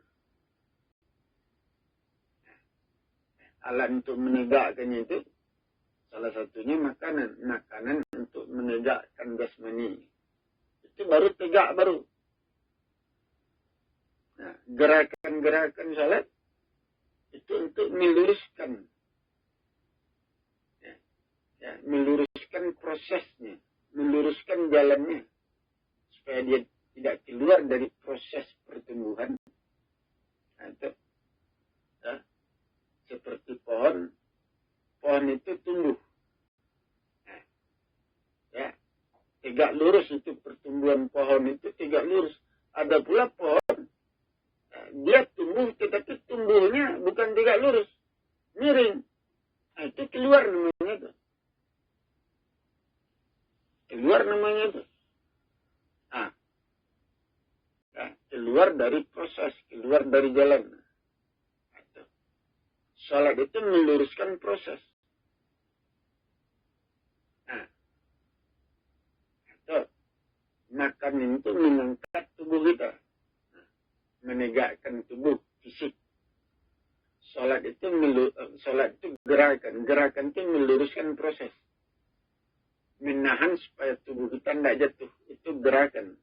Alat untuk menegakkannya itu salah satunya makanan. Makanan untuk menegakkan jasmani. Itu baru tegak baru. Nah, gerakan-gerakan salat itu untuk meluruskan. Ya, meluruskan prosesnya. Meluruskan jalannya. Supaya dia tidak keluar dari proses pertumbuhan. Nah, itu. Ya. Seperti pohon. Pohon itu tumbuh. Nah, ya. Tegak lurus itu pertumbuhan pohon itu tegak lurus. Ada pula pohon. Dia tumbuh tetapi tumbuhnya bukan tegak lurus. Miring. Nah, itu keluar namanya itu. Keluar namanya itu. Nah, ya, keluar dari proses. Keluar dari jalan. Nah, salat itu meluruskan proses. Nah, itu. Makan itu mengangkat tubuh kita. Nah, menegakkan tubuh fisik. Salat itu gerakan. Gerakan itu meluruskan proses. Menahan supaya tubuh kita tidak jatuh. Itu gerakan.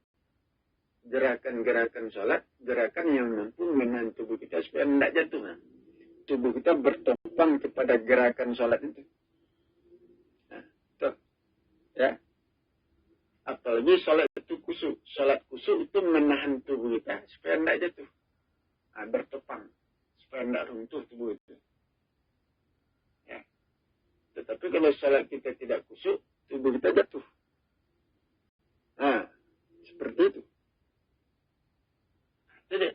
Gerakan-gerakan salat. Gerakan yang mampu menahan tubuh kita supaya tidak jatuh. Nah, tubuh kita bertopang kepada gerakan salat itu. Nah, itu. Ya. Apalagi salat itu khusyuk. Salat khusyuk itu menahan tubuh kita supaya tidak jatuh. Nah, bertopang. Supaya tidak runtuh tubuh itu. Ya. Tetapi kalau salat kita tidak khusyuk, tubuh kita jatuh. Nah, seperti itu. Jadi,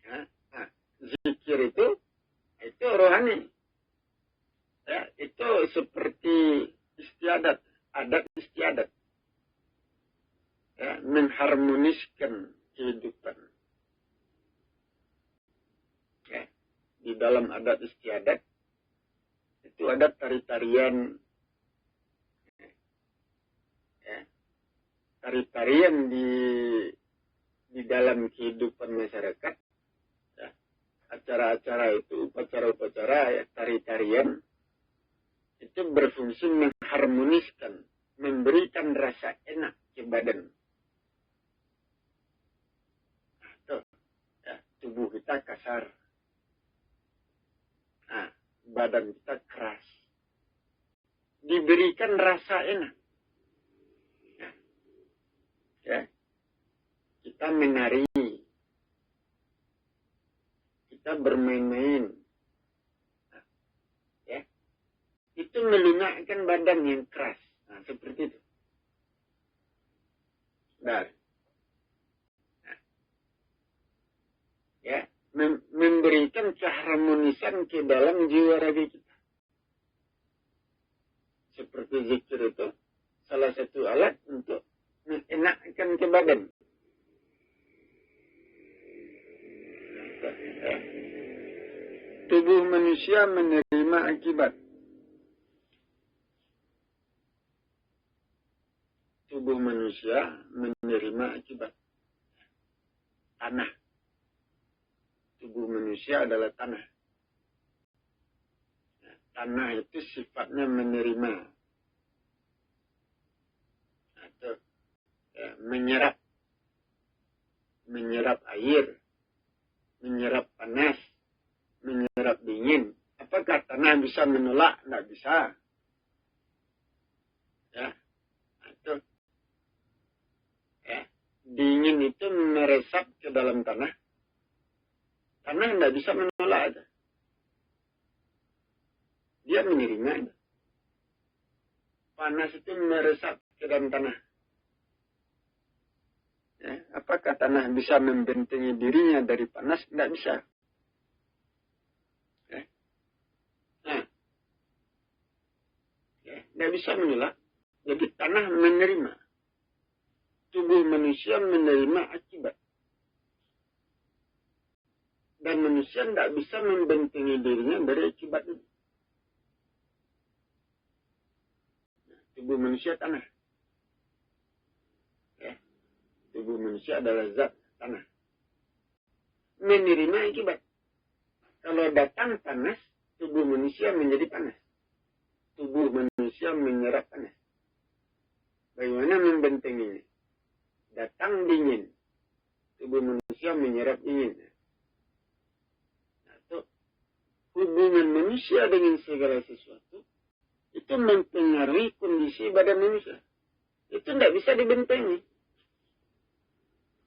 ya, nah, zikir itu rohani. Ya, itu seperti istiadat, adat istiadat. Ya, mengharmoniskan kehidupan. Ya, di dalam adat istiadat itu ada tari-tarian. Ya, tari-tarian di dalam kehidupan masyarakat. Ya, acara-acara itu, upacara-upacara, ya, tari-tarian itu berfungsi mengharmoniskan, memberikan rasa enak ke badan. Nah, ya, tubuh kita kasar. Nah, badan kita keras. Diberikan rasa enak. Nah, ya, kita menari. Kita bermain-main. Nah, ya, melunakkan badan yang keras. Nah, seperti itu. Nah, ya, memberikan keharmonisan ke dalam jiwa raga kita. Seperti zikir itu salah satu alat untuk menenangkan ke badan. Tubuh manusia menerima akibat. Tubuh manusia menerima akibat. Tanah. Tubuh manusia adalah tanah. Tanah itu sifatnya menerima atau menyerap air, menyerap panas, menyerap dingin. Apakah tanah bisa menolak? Tidak bisa. Ya, atau dingin itu meresap ke dalam tanah. Tanah tidak bisa menolak itu. Dia menerima. Panas itu meresap ke dalam tanah. Ya, apakah tanah bisa membentengi dirinya dari panas? Tidak bisa. Ya. Nah, tidak bisa menolak. Jadi tanah menerima. Tubuh manusia menerima akibat. Dan manusia tidak bisa membentengi dirinya dari akibat itu. Tubuh manusia tanah. Ya. Tubuh manusia adalah zat tanah. Menerima akibat. Kalau datang panas, tubuh manusia menjadi panas. Tubuh manusia menyerap panas. Bagaimana membentenginya? Datang dingin. Tubuh manusia menyerap dingin. Atau hubungan manusia dengan segala sesuatu itu mempengaruhi kondisi badan manusia. Itu tidak bisa dibentengi.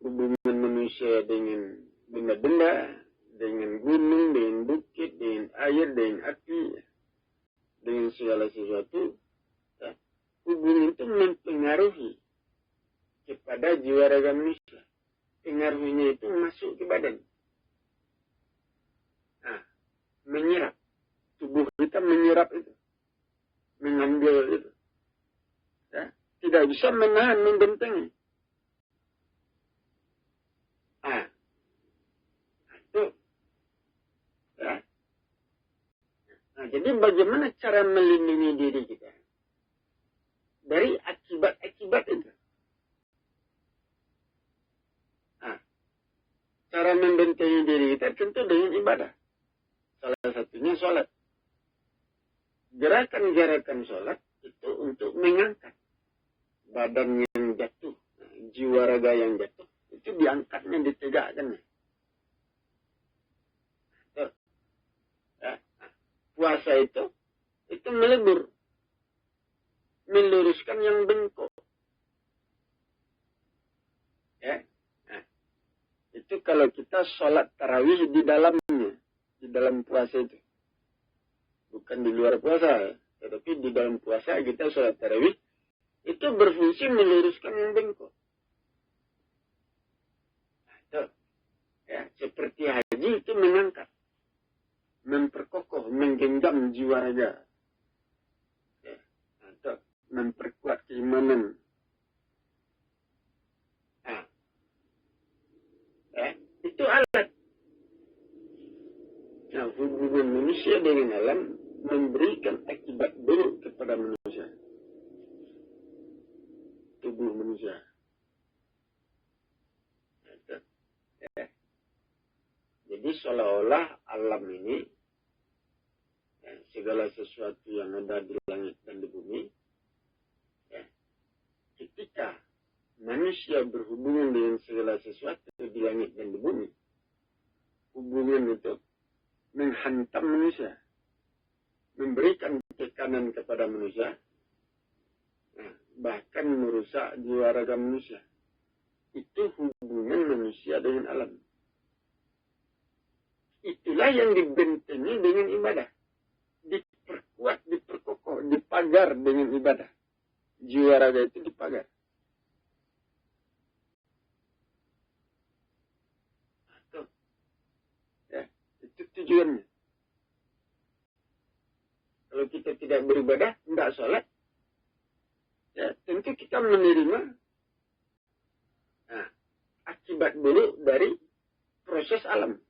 Hubungan manusia dengan benda-benda, dengan gunung, dengan bukit, dengan air, dengan api, dengan segala sesuatu, ya, hubungan itu mempengaruhi kepada jiwa raga manusia. Pengaruhnya itu masuk ke badan. Nah, menyerap. Tubuh kita menyerap itu. Mengambil itu. Ya, tidak bisa menahan, membentengi. Itu. Ya. Nah, jadi bagaimana cara melindungi diri kita dari akibat-akibat itu? Nah, cara membentengi diri kita tentu dengan ibadah. Salah satunya sholat. Gerakan-gerakan sholat itu untuk mengangkat badan yang jatuh, jiwa raga yang jatuh, itu diangkatnya, ditegakkannya. Ya. Puasa itu melebur, meluruskan yang bengkok. Ya. Nah, itu kalau kita sholat tarawih di dalamnya, di dalam puasa itu. Bukan di luar puasa, tetapi di dalam puasa kita sholat tarawih, itu berfungsi meluruskan yang bengkok. Nah, ya, seperti haji itu mengangkat, memperkokoh, menggenggam jiwa raga, ya, atau memperkuat keimanan. Nah, ya, itu alat. Nah, hubungan manusia dengan alam memberikan akibat buruk kepada manusia. Tubuh manusia. Ya. Jadi seolah-olah alam ini, ya, segala sesuatu yang ada di langit dan di bumi, ya, ketika manusia berhubungan dengan segala sesuatu di langit dan di bumi, hubungan itu menghantam manusia, memberikan tekanan kepada manusia, nah, bahkan merusak jiwa raga manusia. Itu hubungan manusia dengan alam. Itulah yang dibentengi dengan ibadah. Diperkuat, diperkokoh, dipagar dengan ibadah. Jiwa raga itu dipagar. Ya, itu tujuannya. Kalau kita tidak beribadah, tidak sholat, ya tentu kita menerima akibat dulu dari proses alam.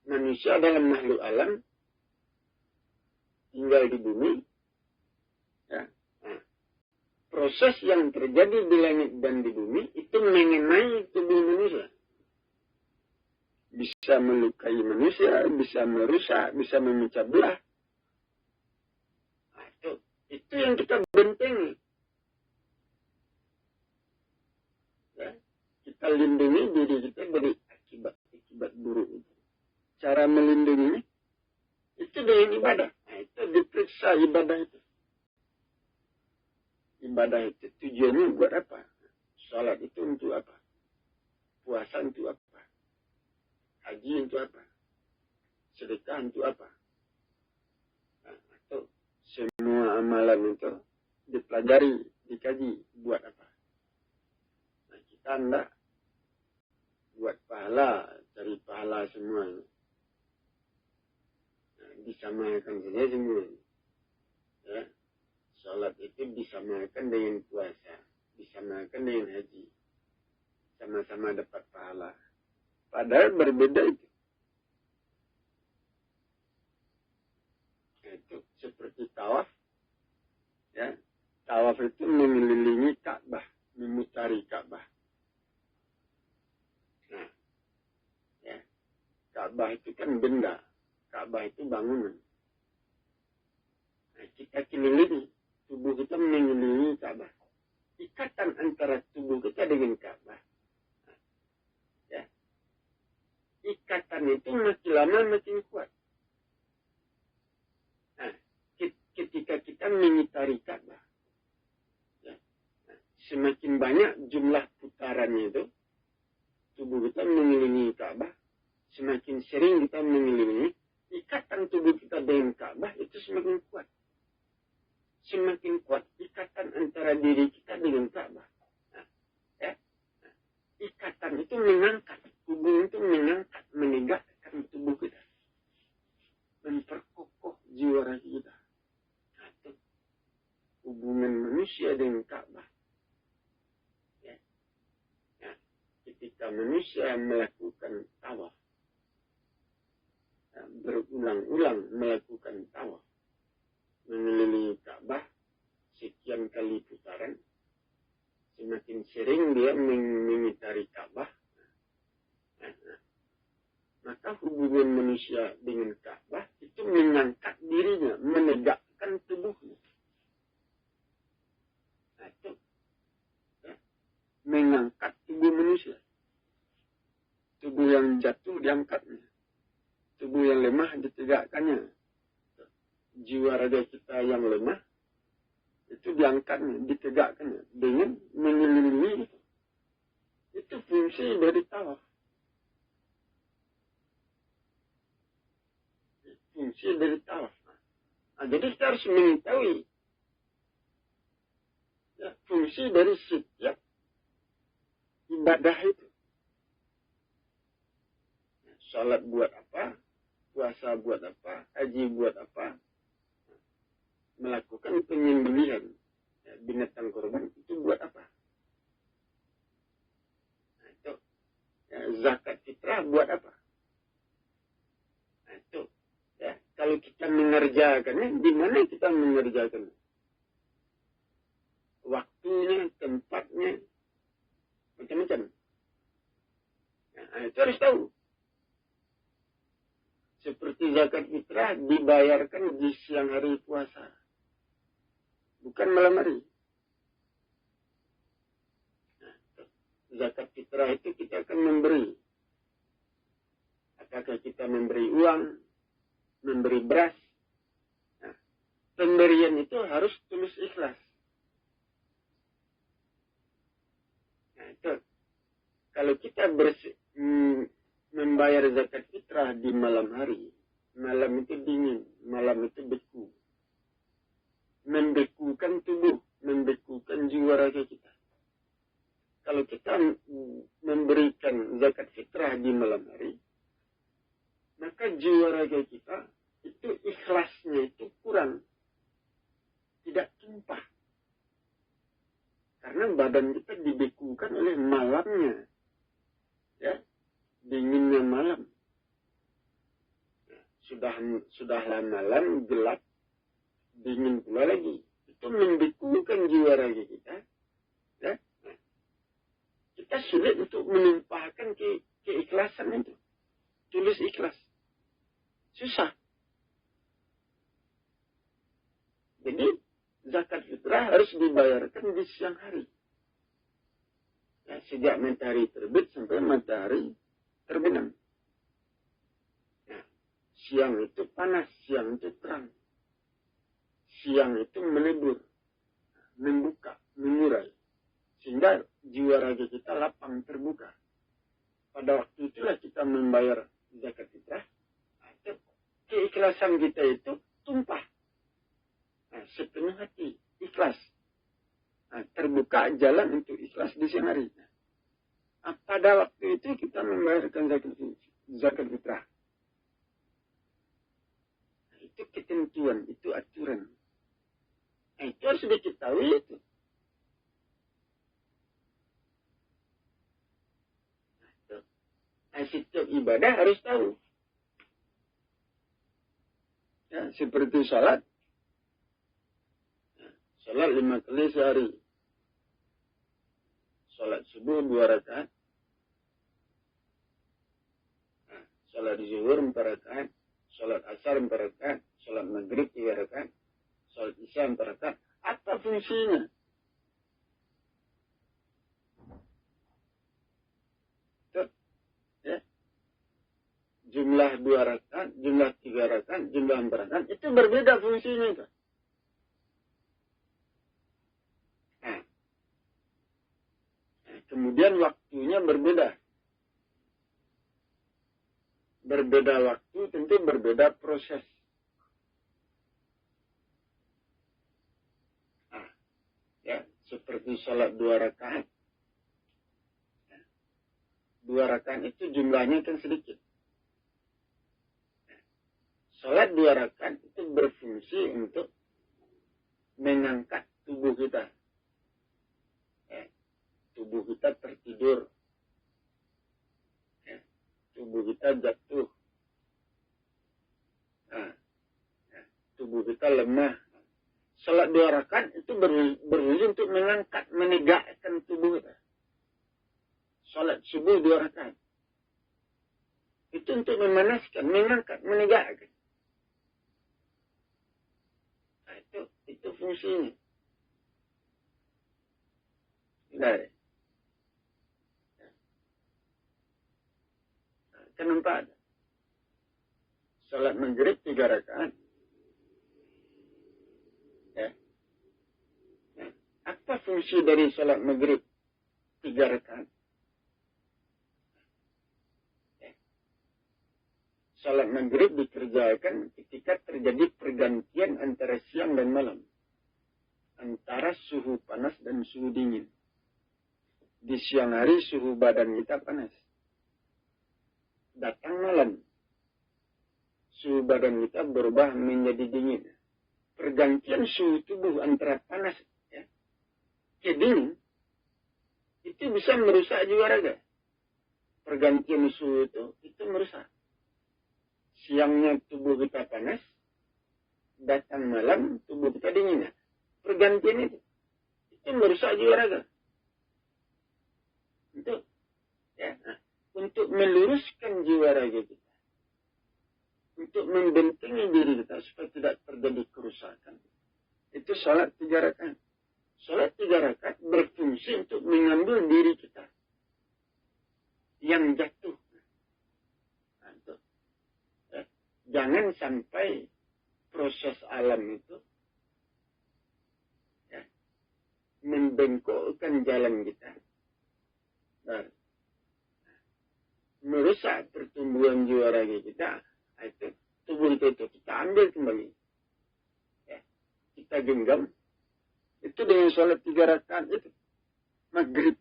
Manusia adalah makhluk alam, tinggal di bumi. Ya. Proses yang terjadi di langit dan di bumi itu mengenai tubuh manusia. Bisa melukai manusia, bisa merusak, bisa memecah belah. Itu yang kita bentengi. Ya, kita lindungi diri kita dari akibat buruk itu. Cara melindunginya itu dengan ibadah. Nah, itu diperiksa ibadah itu. Ibadah itu tujuannya buat apa? Salat itu untuk apa? Puasa untuk apa? Haji untuk apa? Sedekah untuk apa? Nah, atau semua amalan itu dipelajari, dikaji buat apa? Nah, kita hendak buat pahala, cari pahala semua. Nah, disamakan saja semua. Ya. Salat itu disamakan dengan puasa, disamakan dengan haji. Sama-sama dapat pahala. Padahal berbeda itu. Itu seperti tawaf. Ya, tawaf itu mengelilingi Ka'bah, memutari Ka'bah. Nah, ya, Ka'bah itu kan benda, Ka'bah itu bangunan. Nah, kita kelilingi, tubuh kita mengelilingi Ka'bah. Ikatan antara tubuh kita dengan Ka'bah. Nah, ya, ikatan itu makin lama makin kuat. Nah, ketika kita mengitari Ka'bah, ya, nah, semakin banyak jumlah putarannya itu, tubuh kita mengelilingi Ka'bah, semakin sering kita mengelilingi, ikatan tubuh kita dengan Ka'bah itu semakin kuat. Semakin kuat ikatan antara diri kita dengan Ka'bah. Nah, ya, nah, ikatan itu mengangkat, tubuh itu mengangkat, menegakkan tubuh kita, memperkokoh jiwa raga kita. Nah, itu hubungan manusia dengan Ka'bah. Ya. Nah, ketika manusia melakukan tawaf, ya, berulang-ulang melakukan tawaf, mengelilingi Ka'bah sekian kali putaran, semakin sering dia mengitari Ka'bah, maka hubungan manusia dengan Ka'bah itu mengangkat dirinya, menegakkan tubuhnya. Nah, itu ya, mengangkat tubuh manusia. Tubuh yang jatuh diangkatnya, tubuh yang lemah ditegakkannya. Jiwa raga kita yang lemah itu diangkatnya, ditegakkannya dengan mengelilingi itu. Itu fungsi dari tawaf. Fungsi dari tawaf. Nah, jadi kita harus mengetahui ya, fungsi dari setiap ibadah itu. Salat buat apa? Puasa buat apa? Haji buat apa? Melakukan penyembelihan ya, binatang korban itu buat apa? Nah, itu ya, zakat fitrah buat apa? Nah, itu ya, kalau kita mengerjakannya, di mana kita mengerjakannya? Waktunya, tempatnya, macam-macam. Nah, itu harus tahu. Seperti zakat fitrah dibayarkan di siang hari puasa, bukan malam hari. Nah, zakat fitrah itu kita akan memberi. Apakah kita memberi uang, memberi beras? Nah, pemberian itu harus tulus ikhlas. Nah, itu kalau kita membayar zakat fitrah di malam hari, malam itu dingin, malam itu beku. menunaikan zakat fitrah di malam hari, maka jiwa raga kita itu ikhlasnya itu kurang, tidak tumpah. Karena badan kita dibekukan oleh malamnya, ya, dinginnya malam. Sudahlah malam gelap, dingin pula lagi. Itu membekukan jiwa raga kita. Ya. Kita sulit untuk menimpahkan keikhlasan itu. Tulis ikhlas. Susah. Jadi zakat fitrah harus dibayarkan di siang hari. Ya, sejak matahari terbit sampai matahari terbenam. Ya, siang itu panas, siang itu terang. Siang itu melebur, membuka, mengurai. Sehingga jiwa raga kita lapang terbuka. Pada waktu itulah kita membayar zakat fitrah. Keikhlasan kita itu tumpah. Nah, sepenuh hati, ikhlas. Nah, terbuka jalan untuk ikhlas di siang hari. Nah, pada waktu itu kita membayarkan zakat fitrah. Nah, itu ketentuan, itu aturan. Nah, itu harus diketahui itu. Nah, setiap ibadah harus tahu. Ya, seperti salat. Salat 5 kali sehari. Salat subuh 2 rakaat. Nah, salat zuhur 4 rakaat. Salat asar 4 rakaat. Salat maghrib 3 rakaat. Salat isya 4 rakaat. Apa fungsinya? Ya. Jumlah 2 rakaat, jumlah 3 rakaat, jumlah 4 rakaat. Itu berbeda fungsinya. Kan? Kemudian waktunya berbeda. Berbeda waktu tentu berbeda proses. Nah, ya, seperti sholat 2 rakaat. 2 rakaat itu jumlahnya kan sedikit. Sholat 2 rakaat itu berfungsi untuk mengangkat tubuh kita. Tubuh kita tertidur. Ya, tubuh kita jatuh. Nah, ya, tubuh kita lemah. Salat 2 rakaat itu berfungsi untuk mengangkat, menegakkan tubuh kita. Salat subuh 2 rakaat. Itu untuk memanaskan, mengangkat, menegakkan. Nah, itu fungsinya. Nah, nampak ada. Salat maghrib 3 rakaat. Ya. Ya. Apa fungsi dari salat maghrib 3 rakaat? Ya. Salat maghrib dikerjakan ketika terjadi pergantian antara siang dan malam. Antara suhu panas dan suhu dingin. Di siang hari suhu badan kita panas. Datang malam, suhu badan kita berubah menjadi dingin. Pergantian suhu tubuh antara panas ya, ke dingin, itu bisa merusak jiwa raga. Pergantian suhu itu merusak. Siangnya tubuh kita panas, datang malam tubuh kita dingin. Pergantian itu merusak jiwa raga. Itu, ya. Nah, untuk meluruskan jiwa raga kita. Untuk membentengi diri kita supaya tidak terjadi kerusakan. Itu salat 3 rakaat. Salat 3 rakaat berfungsi untuk mengambil diri kita yang jatuh. Nah, itu. Ya. Jangan sampai proses alam itu ya, membengkokkan jalan kita. Nah, merusak pertumbuhan jiwa raga kita, itu tubuh itu kita ambil kembali, ya, kita genggam, itu dengan sholat 3 rakaat itu maghrib.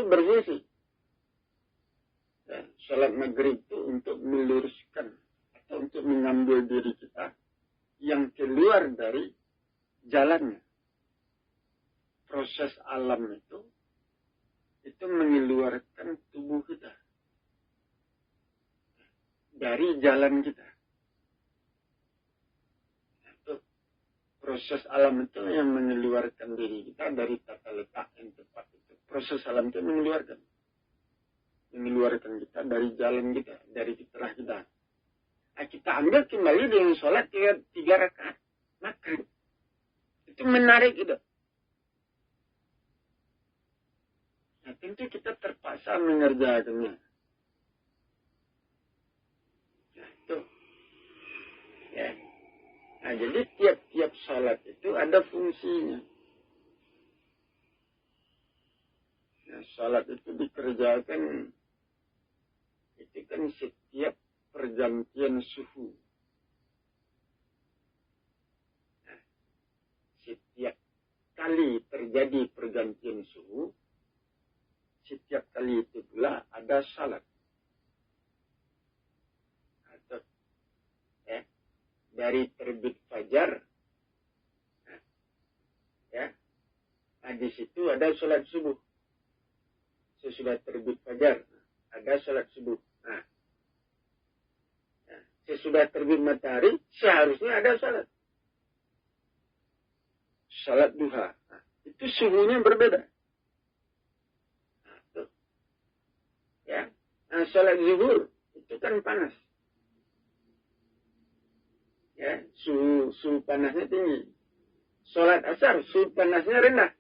berfungsi. Ya, sholat maghrib itu untuk meluruskan atau untuk mengambil diri kita yang keluar dari jalannya. Proses alam itu mengeluarkan tubuh kita dari jalan kita. Proses alam itu yang mengeluarkan diri kita dari tata letak yang tepat itu. Proses alam itu mengeluarkan kita dari jalan kita, dari fitrah kita. Nah, kita ambil kembali dengan sholat 3 rakaat maghrib. Itu menarik itu. Nah, tentu kita terpaksa mengerjakannya. Nah, itu. Ya. Nah, jadi tiap-tiap sholat itu ada fungsinya. Nah, sholat itu dikerjakan, itu kan setiap pergantian suhu. Nah, setiap kali terjadi pergantian suhu, setiap kali itu pula ada sholat. Dari terbit fajar, nah, di situ ada sholat subuh. Sesudah terbit fajar, ada sholat subuh. Nah, sesudah terbit matahari, seharusnya ada sholat. Sholat duha. Nah, itu suhunya berbeda. Nah, tuh. Ya. Nah, sholat zuhur, itu kan panas. Ya, suhu panasnya tinggi. Sholat asar, suhu panasnya rendah.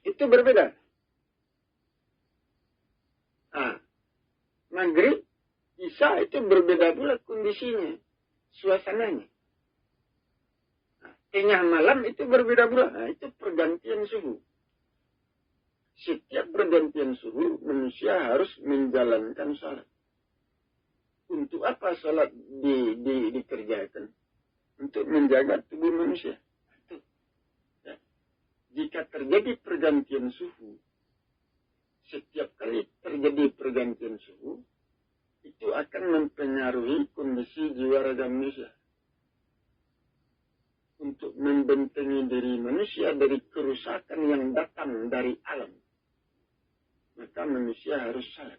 Itu berbeda. Nah, maghrib, isya itu berbeda pula kondisinya, suasananya. Nah, tengah malam itu berbeda pula. Nah, itu pergantian suhu. Setiap pergantian suhu, manusia harus menjalankan sholat. Untuk apa sholat dikerjakan? Untuk menjaga tubuh manusia. Ya. Jika terjadi pergantian suhu, setiap kali terjadi pergantian suhu, itu akan mempengaruhi kondisi jiwa raga manusia. Untuk membentengi diri manusia dari kerusakan yang datang dari alam, maka manusia harus sholat.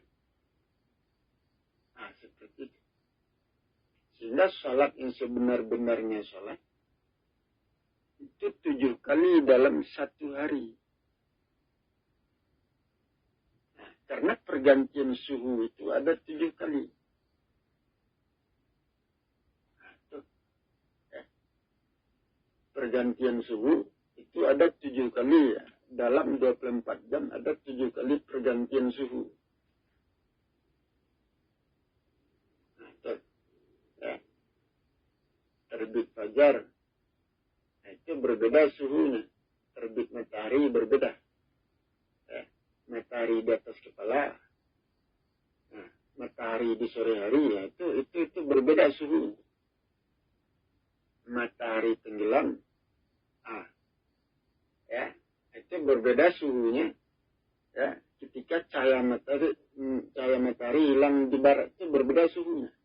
Nah, seperti itu. Sehingga sholat yang sebenar-benarnya sholat, itu 7 kali dalam 1 hari. Nah, karena pergantian suhu itu ada 7 kali. Nah, itu. Ya. Pergantian suhu itu ada 7 kali ya. Dalam 24 jam ada 7 kali pergantian suhu. Terbit fajar, nah, itu berbeda suhunya. Terbit matahari berbeda. Matahari di atas kepala, nah, matahari di sore hari, ya, itu berbeda suhu. Matahari tenggelam, itu berbeda suhunya. Ya, ketika cahaya matahari hilang di barat, itu berbeda suhunya.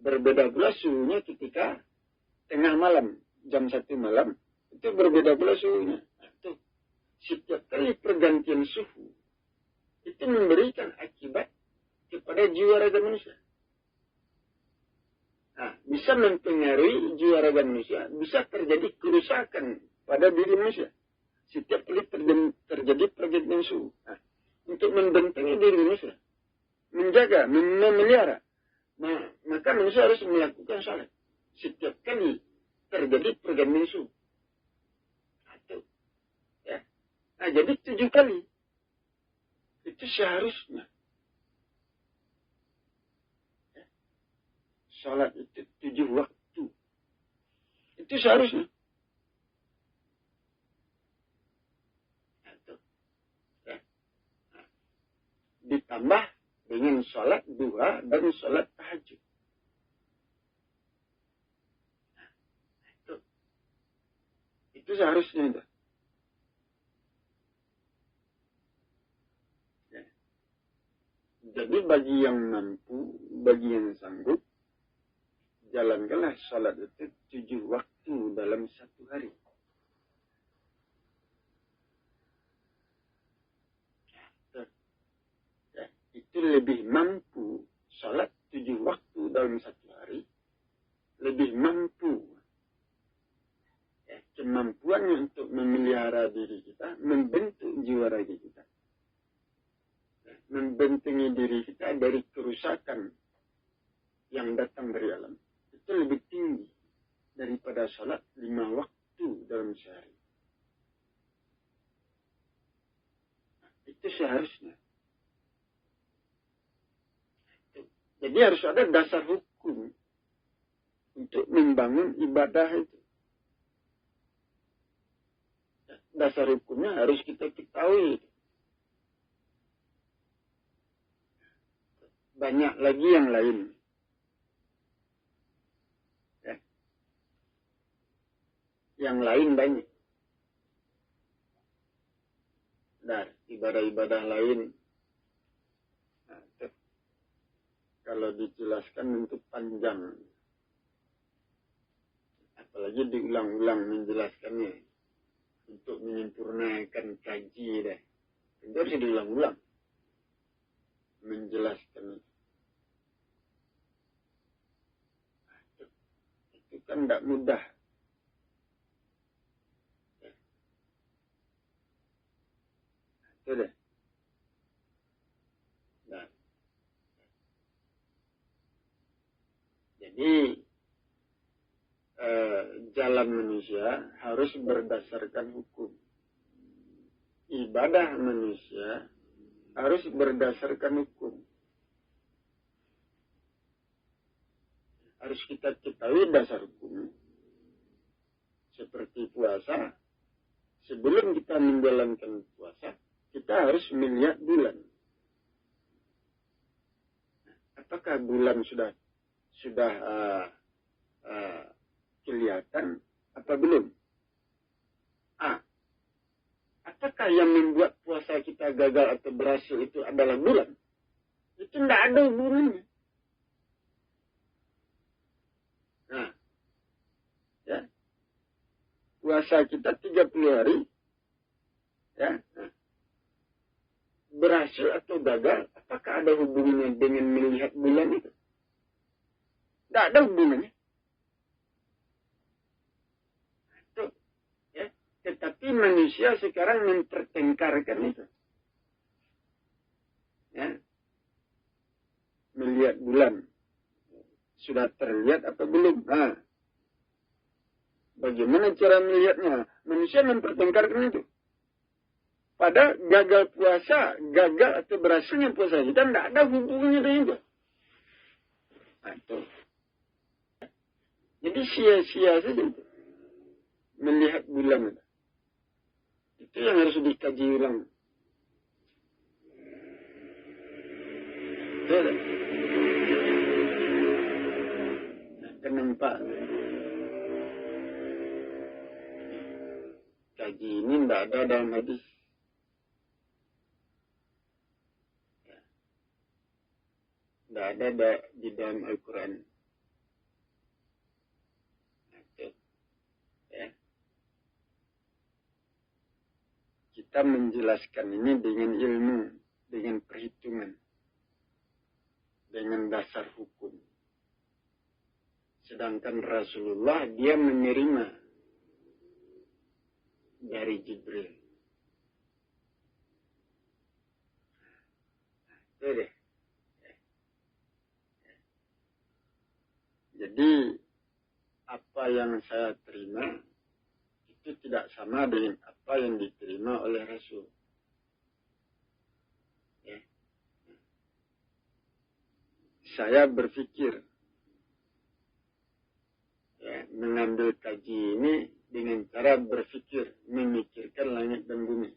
Berbeda pula suhunya ketika tengah malam, jam 1 malam, itu berbeda pula suhunya. Itu setiap kali pergantian suhu, itu memberikan akibat kepada jiwa raga manusia. Nah, bisa mempengaruhi jiwa raga manusia, bisa terjadi kerusakan pada diri manusia. Setiap kali terjadi pergantian suhu. Nah, untuk membentengi diri manusia, menjaga, memelihara, maka manusia harus melakukan sholat. Setiap kali terjadi pergantian suhu. Ya. Nah, jadi 7 kali. Itu seharusnya. Ya. Sholat itu 7 waktu. Itu seharusnya. Ya. Nah, ditambah dengan sholat duha dan sholat tahajud. Itu seharusnya itu. Jadi bagi yang mampu, bagi yang sanggup, jalankanlah sholat itu 7 waktu dalam satu hari. Ya, itu lebih mampu sholat 7 waktu dalam satu hari, lebih mampu. Ya, kemampuannya untuk memelihara diri kita, membentuk jiwa raga kita. Ya, membentengi diri kita dari kerusakan yang datang dari alam. Itu lebih tinggi daripada sholat 5 waktu dalam sehari. Nah, itu seharusnya. Jadi harus ada dasar hukum untuk membangun ibadah itu. Dasar hukumnya harus kita ketahui. Banyak lagi yang lain. Ya. Yang lain banyak. Dan ibadah-ibadah lain. Nah, kalau dijelaskan untuk panjang. Apalagi diulang-ulang menjelaskannya. Untuk menyempurnakan kaji deh. Itu harus diulang-ulang. Menjelaskan itu kan tidak mudah. Ya. Itu deh. Nah. Jadi jalan manusia harus berdasarkan hukum. Ibadah manusia harus berdasarkan hukum. Harus kita ketahui dasar hukum. Seperti puasa, sebelum kita menjalankan puasa, kita harus melihat bulan. Apakah bulan sudah kelihatan apa belum? Apakah yang membuat puasa kita gagal atau berhasil itu adalah bulan? Itu tidak ada hubungannya. Nah, ya, puasa kita 30 hari, ya, berhasil atau gagal, apakah ada hubungannya dengan melihat bulan itu? Tidak ada hubungannya. Tetapi manusia sekarang mempertengkarkan itu. Ya. Melihat bulan. Sudah terlihat atau belum? Nah, bagaimana cara melihatnya? Manusia mempertengkarkan itu. Pada gagal puasa, gagal atau berhasilnya puasa kita tidak ada hubungannya dengan itu. Nah, itu. Jadi sia-sia saja itu. Melihat bulan itu. Itu yang harus dikaji ulang. Betul. Kenapa? Kaji ini tidak ada dalam hadis. Tidak ada di dalam Al-Quran. Kita menjelaskan ini dengan ilmu, dengan perhitungan, dengan dasar hukum. Sedangkan Rasulullah dia menerima dari Jibril. Itu deh. Jadi apa yang saya terima itu tidak sama dengan apa yang diterima oleh Rasul. Ya. Saya berpikir mengambil kaji ini dengan cara berpikir, memikirkan langit dan bumi,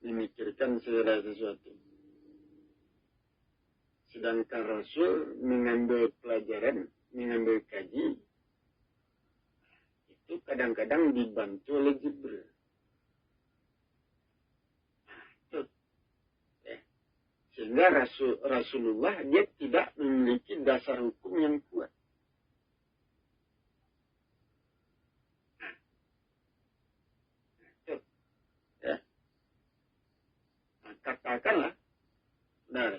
memikirkan segala sesuatu. Sedangkan Rasul mengambil pelajaran, mengambil kaji, itu kadang-kadang dibantu oleh Jibril. Sehingga Rasulullah dia tidak memiliki dasar hukum yang kuat. Ya. Nah, katakanlah, nah,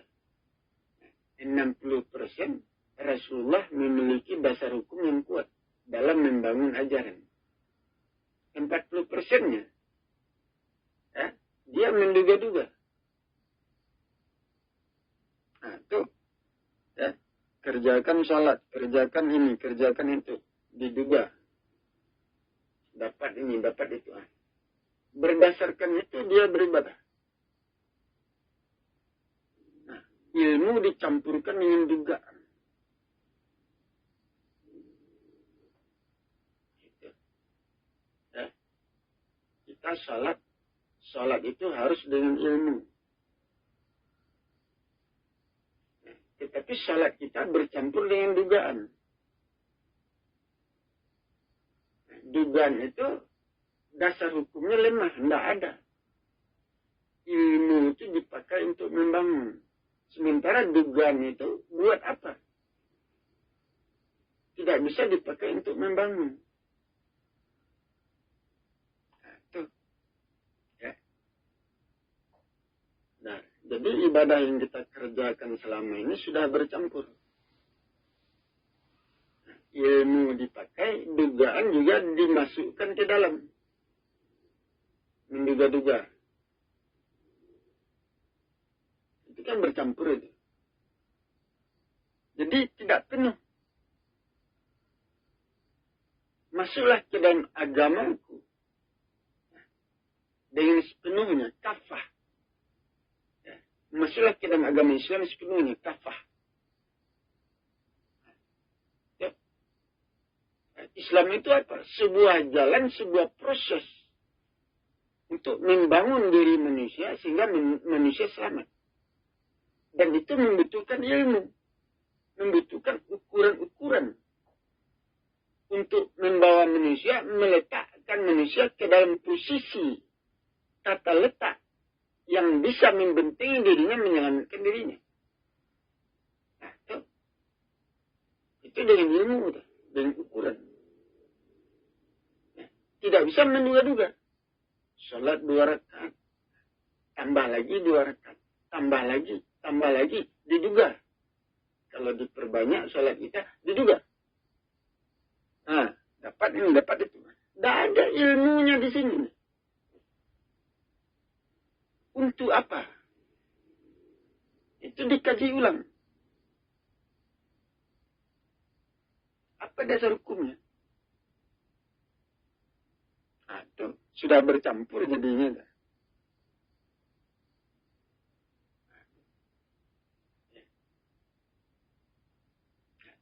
60% Rasulullah memiliki dasar hukum yang kuat dalam membangun ajaran. 40%-nya, ya, dia menduga-duga. Nah, tuh, ya, kerjakan salat, kerjakan ini, kerjakan itu, diduga. Dapat ini, dapat itu. Berdasarkan itu dia beribadah. Nah, ilmu dicampurkan dengan dugaan. Kita salat itu harus dengan ilmu. Tetapi salat kita bercampur dengan dugaan. Dugaan itu dasar hukumnya lemah, tidak ada. Ilmu itu dipakai untuk membangun. Sementara dugaan itu buat apa? Tidak bisa dipakai untuk membangun. Nah, jadi ibadah yang kita kerjakan selama ini sudah bercampur. Ilmu dipakai, dugaan juga dimasukkan ke dalam. Menduga-duga. Itu kan bercampur itu. Jadi tidak penuh. Masuklah ke dalam agamaku dengan sepenuhnya, kafah. Masuklah ke dalam agama Islam sepenuhnya, kafah. Ya. Islam itu apa? Sebuah jalan, sebuah proses untuk membangun diri manusia sehingga manusia selamat. Dan itu membutuhkan ilmu, membutuhkan ukuran-ukuran untuk membawa manusia, meletakkan manusia ke dalam posisi tata letak yang bisa membentengi dirinya, menyelamatkan dirinya. Nah, itu dengan ilmu, dengan ukuran. Ya, tidak bisa menduga-duga. Salat 2 rakaat, tambah lagi 2 rakaat, tambah lagi, diduga. Kalau diperbanyak salat kita, diduga. Nah, dapat ini, dapat itu. Tidak ada ilmunya di sini. Untuk apa? Itu dikaji ulang. Apa dasar hukumnya? Nah, itu sudah bercampur jadinya.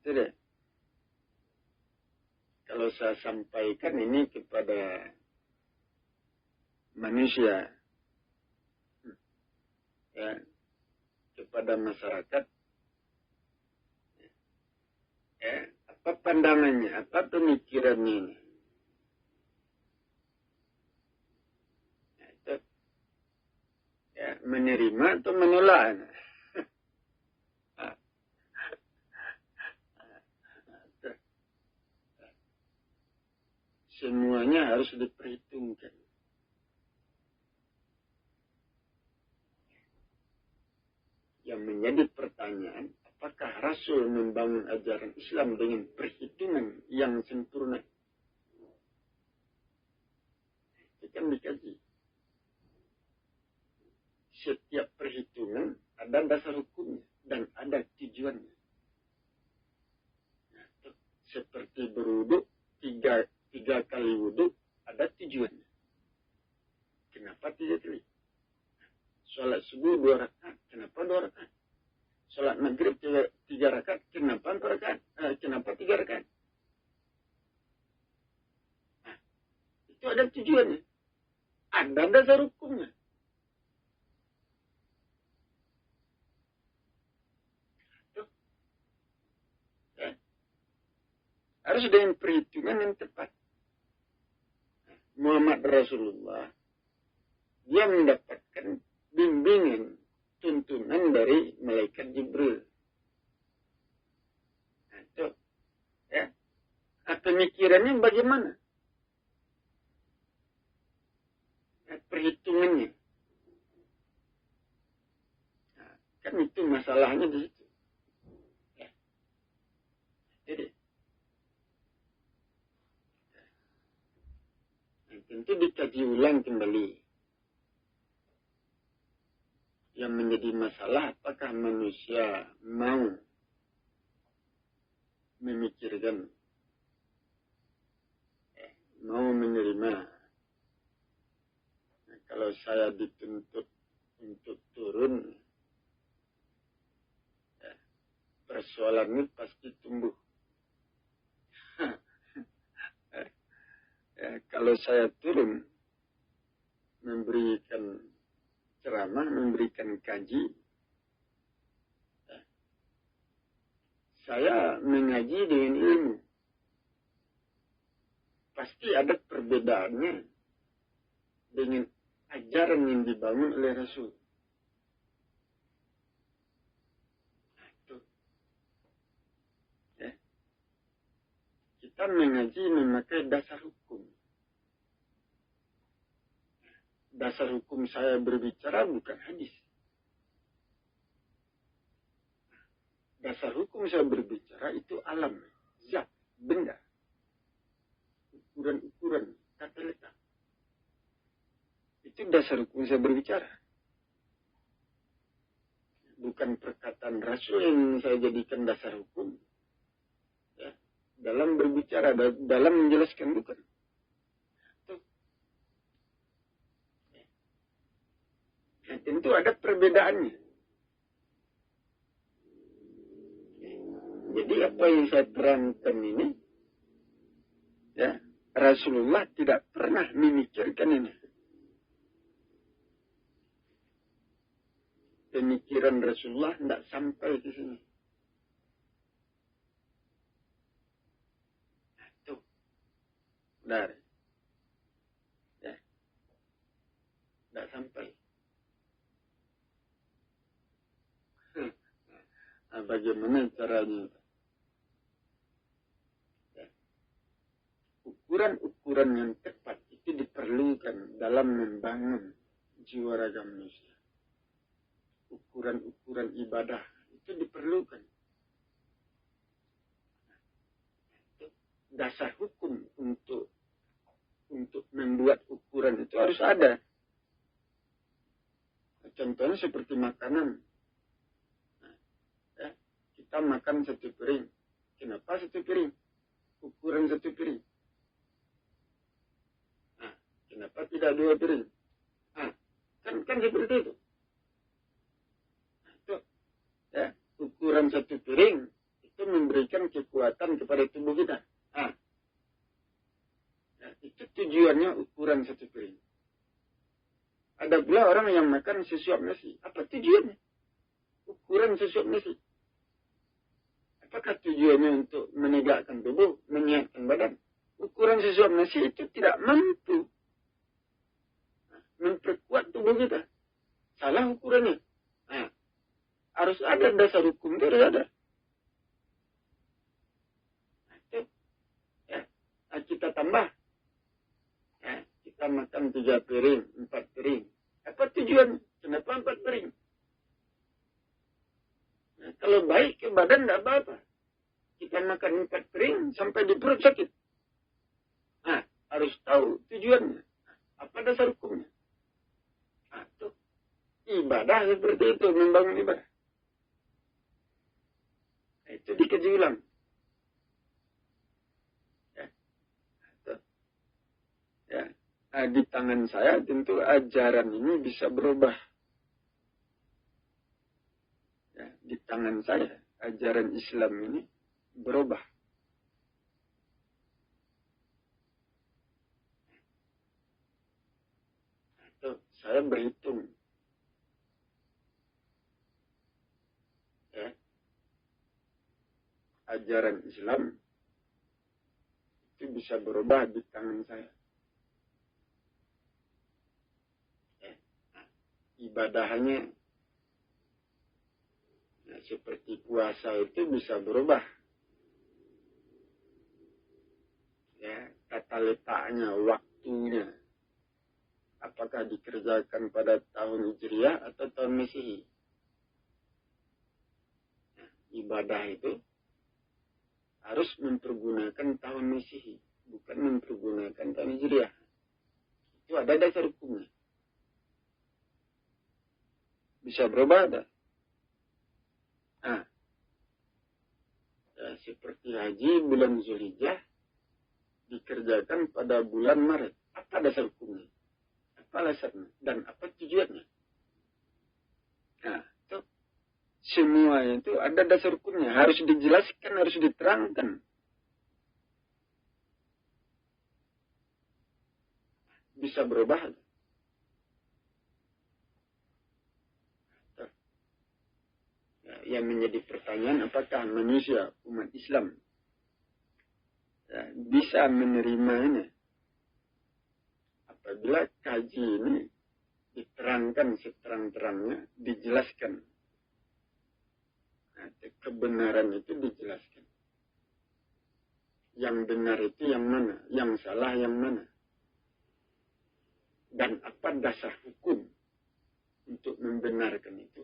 Itu deh. Kalau saya sampaikan ini kepada manusia, ya, kepada masyarakat, ya, apa pandangannya, apa pemikirannya ini? Ya, itu, ya, menerima atau menolak? Semuanya harus diperhitungkan. Yang menjadi pertanyaan, apakah Rasul membangun ajaran Islam dengan perhitungan yang sempurna? Itu kan dikaji. Setiap perhitungan ada dasar hukumnya dan ada tujuannya. Nah, seperti berwudu, tiga kali wudu ada tujuannya. Kenapa tidak pilih? Sholat subuh 2 rakaat, kenapa 2 rakaat? Sholat maghrib 3 rakaat, kenapa 4 rakaat? Kenapa 3 rakaat? Nah, itu ada tujuannya. Ada dasar hukumnya. Ya. Harus dengan perhitungan yang tepat. Muhammad Rasulullah, dia mendapatkan bimbingan, tuntunan turun dari malaikat Jibril. Nah, itu, ya. Pemikirannya bagaimana? Perhitungannya. Nah, kan itu masalahnya di situ. Ya. Jadi, tentu dikaji ulang kembali. Yang menjadi masalah apakah manusia mau memikirkan, mau menerima. Nah, kalau saya dituntut untuk turun, ya, persoalan ini pasti tumbuh. Ya, kalau saya turun, memberikan ceramah, memberikan kaji, ya, saya mengaji dengan ilmu. Pasti ada perbedaannya dengan ajaran yang dibangun oleh Rasul. Nah, itu. Ya. Kita mengaji memakai dasar hukum. Dasar hukum saya berbicara bukan hadis. Dasar hukum saya berbicara itu alam, zat, benda. Ukuran-ukuran, tata letak. Itu dasar hukum saya berbicara. Bukan perkataan Rasul yang saya jadikan dasar hukum. Ya, dalam berbicara, dalam menjelaskan bukan. Nah, tentu ada perbedaannya. Jadi apa yang saya terangkan ini, ya, Rasulullah tidak pernah memikirkan ini. Pemikiran Rasulullah tidak sampai di sini. Nah, itu. Benar. Ya. Tidak sampai. Nah, bagaimana caranya? Ya. Ukuran-ukuran yang tepat itu diperlukan dalam membangun jiwa raga manusia. Ukuran-ukuran ibadah itu diperlukan. Dasar hukum untuk membuat ukuran itu harus ada. Contohnya seperti makanan. Kita makan satu piring. Kenapa satu piring? Ukuran satu piring. Nah, kenapa tidak dua piring? Nah, kan seperti itu. Nah, itu, ya, ukuran satu piring itu memberikan kekuatan kepada tubuh kita. Nah, ya, itu tujuannya ukuran satu piring. Ada pula orang yang makan sesuap nasi. Apa tujuannya? Ukuran sesuap nasi. Apakah tujuannya untuk menegakkan tubuh, menyehatkan badan? Ukuran sesuap nasi itu tidak mampu memperkuat tubuh kita. Salah ukurannya. Nah, harus ada dasar hukum itu harus ada. Nah, itu, ya, nah, kita tambah. Ya, kita makan 3 piring, 4 piring. Apa tujuannya? Kenapa 4 piring? Nah, kalau baik ke badan tidak apa-apa. Kita makan 4 piring sampai di perut sakit. Nah, harus tahu tujuannya. Apa dasar hukumnya? Nah, itu. Ibadah seperti itu, membangun ibadah. Nah, itu dikaji ulang. Ya. Itu. Ya. Nah, di tangan saya tentu ajaran ini bisa berubah. Ya, di tangan saya ajaran Islam ini berubah. Itu saya berhitung. Ya. Ajaran Islam itu bisa berubah di tangan saya. Ya. Nah, ibadahnya seperti puasa itu bisa berubah. Ya, tata letaknya, waktunya. Apakah dikerjakan pada tahun Hijriah atau tahun Masehi? Nah, ibadah itu harus mempergunakan tahun Masehi, bukan mempergunakan tahun Hijriah. Itu ada dasar hukumnya. Bisa berubah ada. Nah, ya, seperti haji bulan Zulhijjah dikerjakan pada bulan Maret. Apa dasar hukumnya? Apa alasannya? Dan apa tujuannya? Nah, itu semua itu ada dasar hukumnya. Harus dijelaskan, harus diterangkan. Bisa berubah. Ya, yang menjadi pertanyaan, apakah manusia, umat Islam, ya, bisa menerimanya apabila kaji ini diterangkan seterang-terangnya, dijelaskan. Nah, kebenaran itu dijelaskan. Yang benar itu yang mana? Yang salah yang mana? Dan apa dasar hukum untuk membenarkan itu?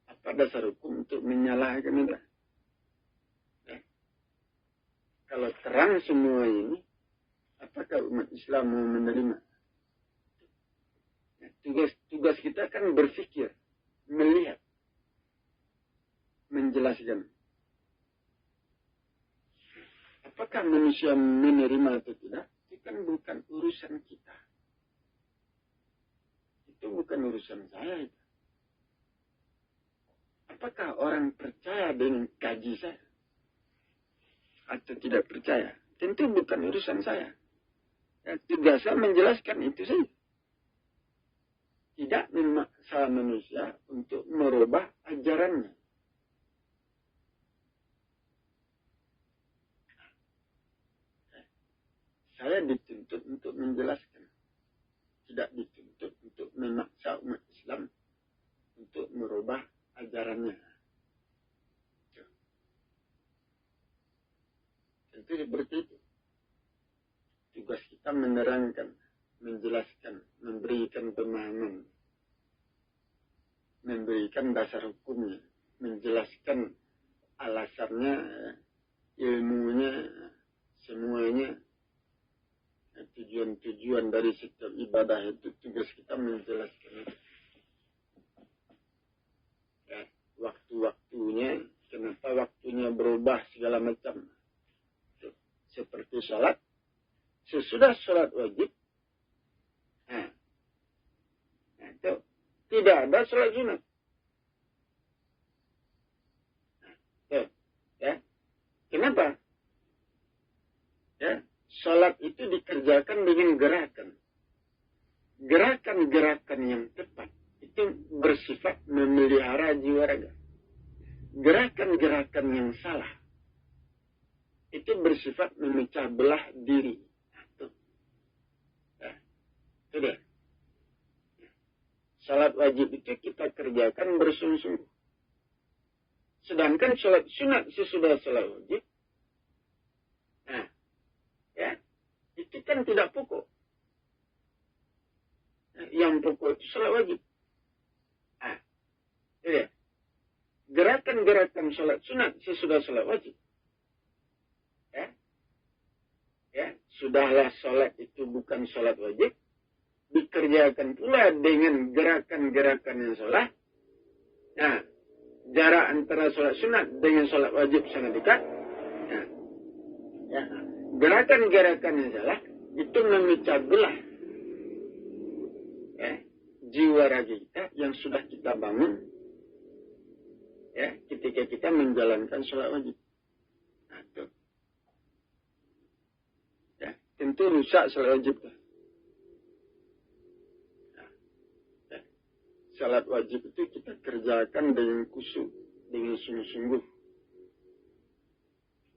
Apa dasar hukum untuk menyalahkan itu? Ya. Kalau terang semua ini, apakah umat Islam mau menerima? Tugas kita kan berpikir, melihat, menjelaskan. Apakah manusia menerima atau tidak? Itu kan bukan urusan kita. Itu bukan urusan saya. Apakah orang percaya dengan kaji saya? Atau tidak percaya? Tentu bukan urusan saya. Ya, tugas saya menjelaskan itu saja. Tidak memaksa manusia untuk merubah ajarannya. Saya dituntut untuk menjelaskan. Tidak dituntut untuk memaksa umat Islam untuk merubah ajarannya. Tentu seperti itu. Tugas kita menerangkan, menjelaskan, memberikan pemahaman, memberikan dasar hukumnya, menjelaskan alasannya, ilmunya, semuanya, tujuan-tujuan dari setiap ibadah itu, tugas kita menjelaskan itu. Ya, waktu-waktunya, kenapa waktunya berubah segala macam. Seperti sholat, sesudah sholat wajib, itu tidak ada sholat sunat. Ya. Kenapa? Ya, sholat itu dikerjakan dengan gerakan. Gerakan-gerakan yang tepat itu bersifat memelihara jiwa raga. Gerakan-gerakan yang salah itu bersifat memecah belah diri. Sudah. Salat wajib itu kita kerjakan bersungguh-sungguh. Sedangkan salat sunat sesudah salat wajib, ya, itu kan tidak pokok. Yang pokok itu salat wajib. Ya. Gerakan-gerakan salat sunat sesudah salat wajib. Ya, sudahlah salat itu bukan salat wajib. Dikerjakan pula dengan gerakan-gerakan yang salah. Nah, jarak antara sholat sunat dengan sholat wajib sangat dekat. Nah, ya, gerakan-gerakan yang salah itu memecah belah ya, jiwa raga kita yang sudah kita bangun ya, ketika kita menjalankan sholat wajib. Nah, itu. Ya, tentu rusak sholat wajib. Salat wajib itu kita kerjakan dengan khusyuk, dengan sungguh-sungguh.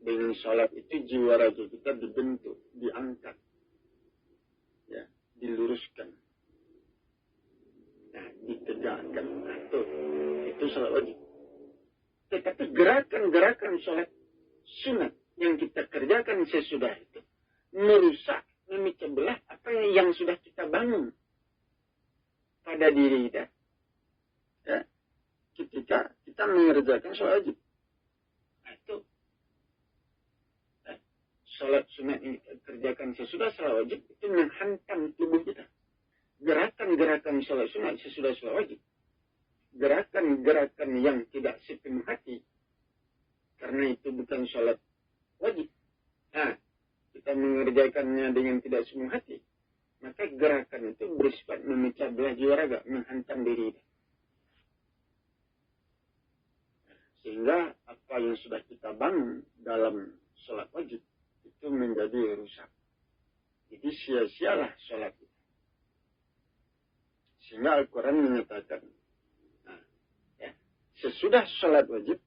Dengan salat itu jiwa raga kita dibentuk, diangkat, ya, diluruskan, nah, ditegakkan. Nah, itu salat wajib. Tetapi gerakan-gerakan sholat sunat yang kita kerjakan sesudah itu merusak, memecah belah apa yang sudah kita bangun pada diri kita. Ya, ketika kita mengerjakan sholat wajib. Nah, itu sholat sunat yang kita kerjakan sesudah sholat wajib itu menghantam tubuh kita. Gerakan-gerakan sholat sunat sesudah sholat wajib, gerakan-gerakan yang tidak sepenuh hati, karena itu bukan sholat wajib. Nah, kita mengerjakannya dengan tidak sepenuh hati, maka gerakan itu bersifat memecah belah jiwa raga, menghantam diri kita. Sehingga apa yang sudah kita bangun dalam sholat wajib itu menjadi rusak. Jadi sia-sialah sholat kita. Sehingga Al-Quran menyatakan, sesudah sholat wajib,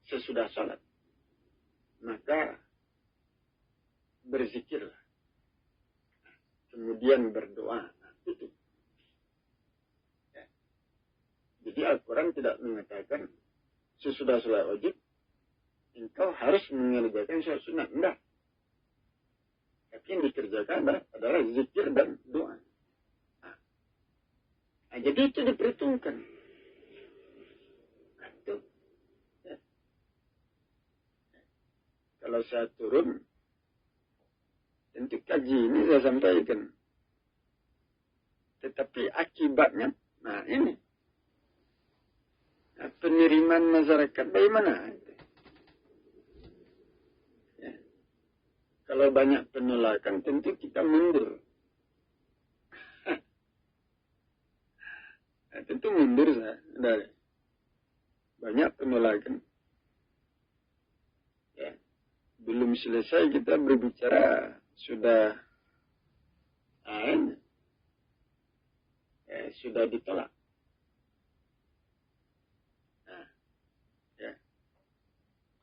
sesudah sholat, maka berzikirlah. Kemudian berdoa. Itu. Ya. Jadi Al-Quran tidak mengatakan, sesudah sholat wajib, engkau harus mengerjakan sholat sunat. Enggak. Tapi yang dikerjakan adalah zikir dan doa. Nah, jadi itu diperhitungkan. Nah, itu. Ya. Kalau saya turun, tentu kaji ini saya sampaikan. Tetapi akibatnya, nah ini. Nah, penerimaan masyarakat bagaimana? Ya. Kalau banyak penolakan, tentu kita mundur. Nah, tentu mundur saya. Banyak penolakan. Ya. Belum selesai kita berbicara, sudah sudah ditolak. Nah, ya.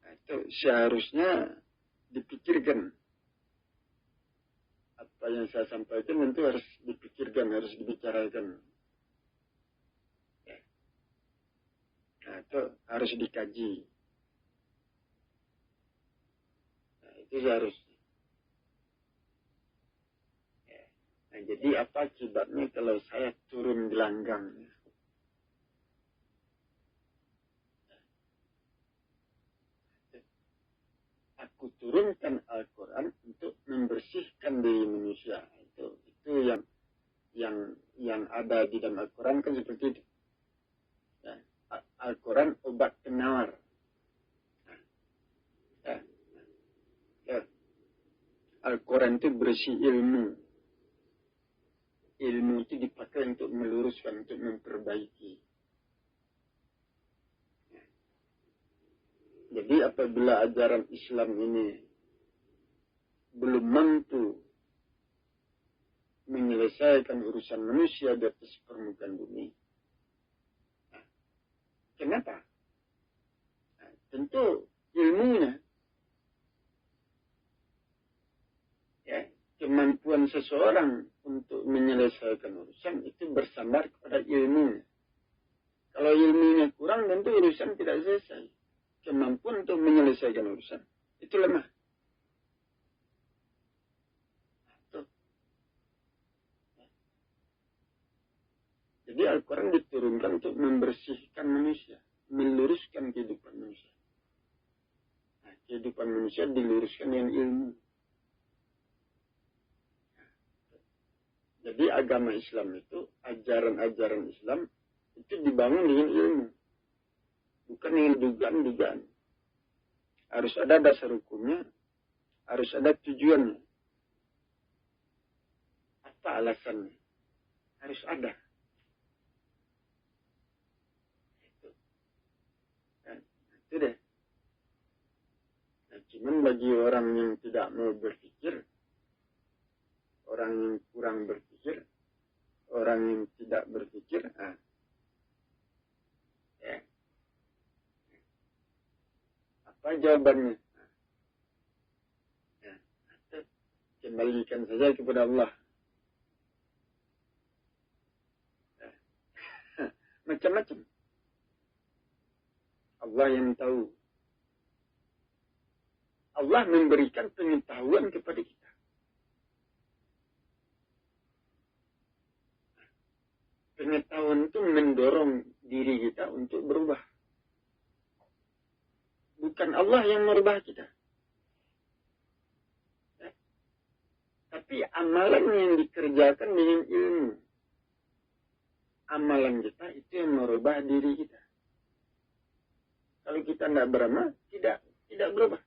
Nah, itu seharusnya dipikirkan. Apa yang saya sampaikan itu harus dipikirkan, harus dibicarakan. Nah, itu harus dikaji. Nah, itu seharusnya. Ya. Nah, jadi apa akibatnya kalau saya turun gelanggang? Aku turunkan Al-Quran untuk membersihkan diri manusia. Itu yang ada di dalam Al-Quran kan seperti itu. Ya. Al-Quran obat penawar. Ya. Al-Quran itu bersih ilmu. Ilmu itu dipakai untuk meluruskan, untuk memperbaiki. Ya. Jadi apabila ajaran Islam ini belum mampu menyelesaikan urusan manusia di atas permukaan bumi, kenapa? Nah, tentu ilmunya, ya, kemampuan seseorang untuk menyelesaikan urusan itu bersandar kepada ilmunya. Kalau ilmunya kurang, tentu urusan tidak selesai. Kemampuan untuk menyelesaikan urusan itu lemah. Jadi Al-Quran diturunkan untuk membersihkan manusia, meluruskan kehidupan manusia. Nah, kehidupan manusia diluruskan dengan ilmu. Jadi agama Islam itu, ajaran-ajaran Islam itu dibangun dengan ilmu. Bukan dengan dugaan-dugaan. Harus ada dasar hukumnya, harus ada tujuannya. Apa alasannya? Harus ada. Itu deh. Nah, cuman bagi orang yang tidak mau berpikir, orang yang kurang berpikir, orang yang tidak berpikir, ya. Apa jawabannya? Ya, kembalikan saja kepada Allah. Ya. Macam-macam. Allah yang tahu. Allah memberikan pengetahuan kepada kita. Pengetahuan itu mendorong diri kita untuk berubah. Bukan Allah yang merubah kita. Ya. Tapi amalan yang dikerjakan dengan ilmu. Amalan kita itu yang merubah diri kita. Kalau kita tidak beramal, tidak berubah.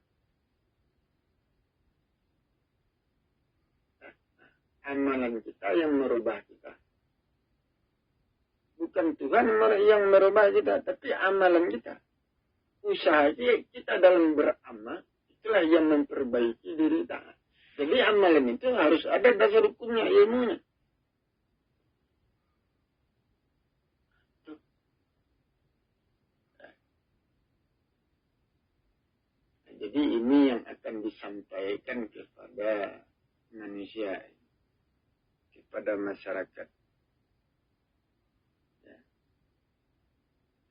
Amalan kita yang merubah kita. Bukan Tuhan yang merubah kita, tapi amalan kita. Usaha kita dalam beramal, itulah yang memperbaiki diri kita. Jadi amalan itu harus ada dasar hukumnya, ilmunya. Jadi ini yang akan disampaikan kepada manusia, kepada masyarakat. Ya.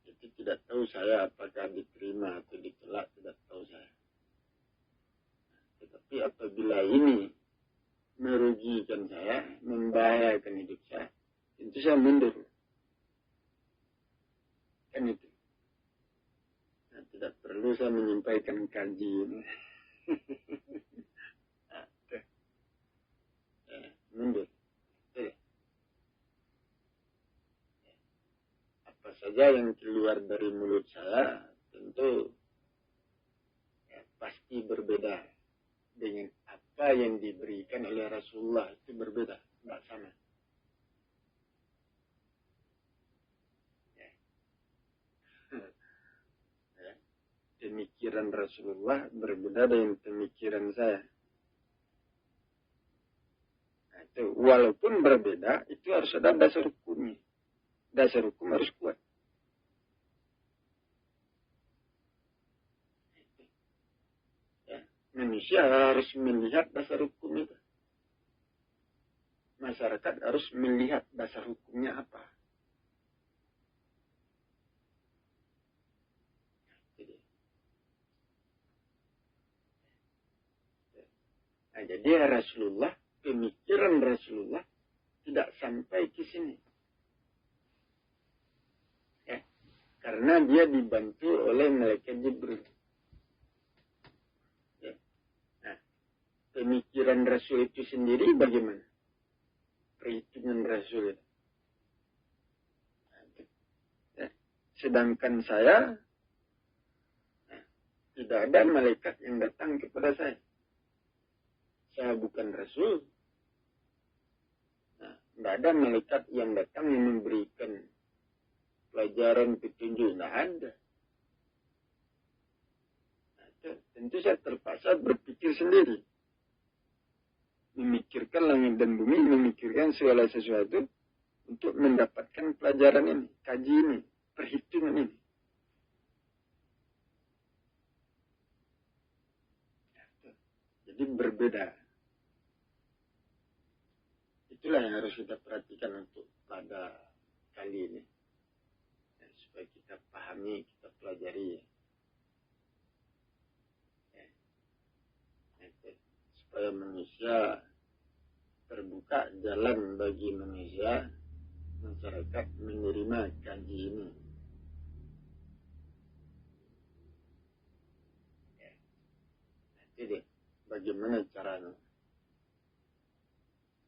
Itu tidak tahu saya apakah diterima atau ditolak, tidak tahu saya. Tetapi apabila ini merugikan saya, membahayakan hidup saya, tentu saya mundur. Kan itu. Nah, tidak perlu saya menyampaikan kaji ini. Mundur. Apa saja yang keluar dari mulut saya tentu pasti berbeda dengan apa yang diberikan oleh Rasulullah, itu berbeda, tidak sama. Pemikiran Rasulullah berbeda dengan pemikiran saya. Nah, itu walaupun berbeda, itu harus ada dasar hukumnya. Dasar hukum harus kuat. Ya, manusia harus melihat dasar hukum itu. Masyarakat harus melihat dasar hukumnya apa. Nah, jadi Rasulullah, pemikiran Rasulullah tidak sampai ke sini. Ya, karena dia dibantu oleh malaikat Jibril. Ya. Nah, pemikiran Rasul itu sendiri bagaimana? Perhitungan Rasul itu. Ya. Sedangkan saya, tidak ada malaikat yang datang kepada saya. Saya bukan Rasul. Nah, tidak ada malaikat yang datang yang memberikan pelajaran petunjuk. Tidak ada. Nah, tentu saya terpaksa berpikir sendiri. Memikirkan langit dan bumi, memikirkan segala sesuatu untuk mendapatkan pelajaran ini, kaji ini, perhitungan ini. Jadi berbeda. Itulah yang harus kita perhatikan untuk pada kali ini. Ya, supaya kita pahami, kita pelajari. Ya. Supaya manusia terbuka jalan bagi manusia, masyarakat menerima kaji ini. Ya. Jadi bagaimana caranya?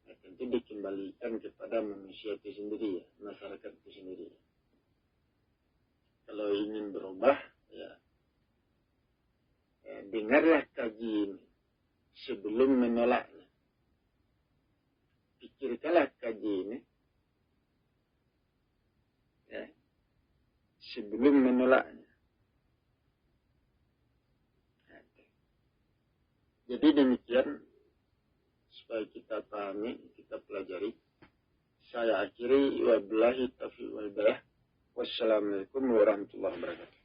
Nah, tentu dikembalikan kepada manusia itu sendiri, ya, masyarakat itu sendiri. Kalau ingin berubah, ya dengarlah kaji ini sebelum menolaknya. Pikirkanlah kaji ini ya, sebelum menolaknya. Jadi demikian, supaya kita pahami, kita pelajari. Saya akhiri, wabillahi taufiq wal hidayah. Wassalamualaikum warahmatullahi wabarakatuh.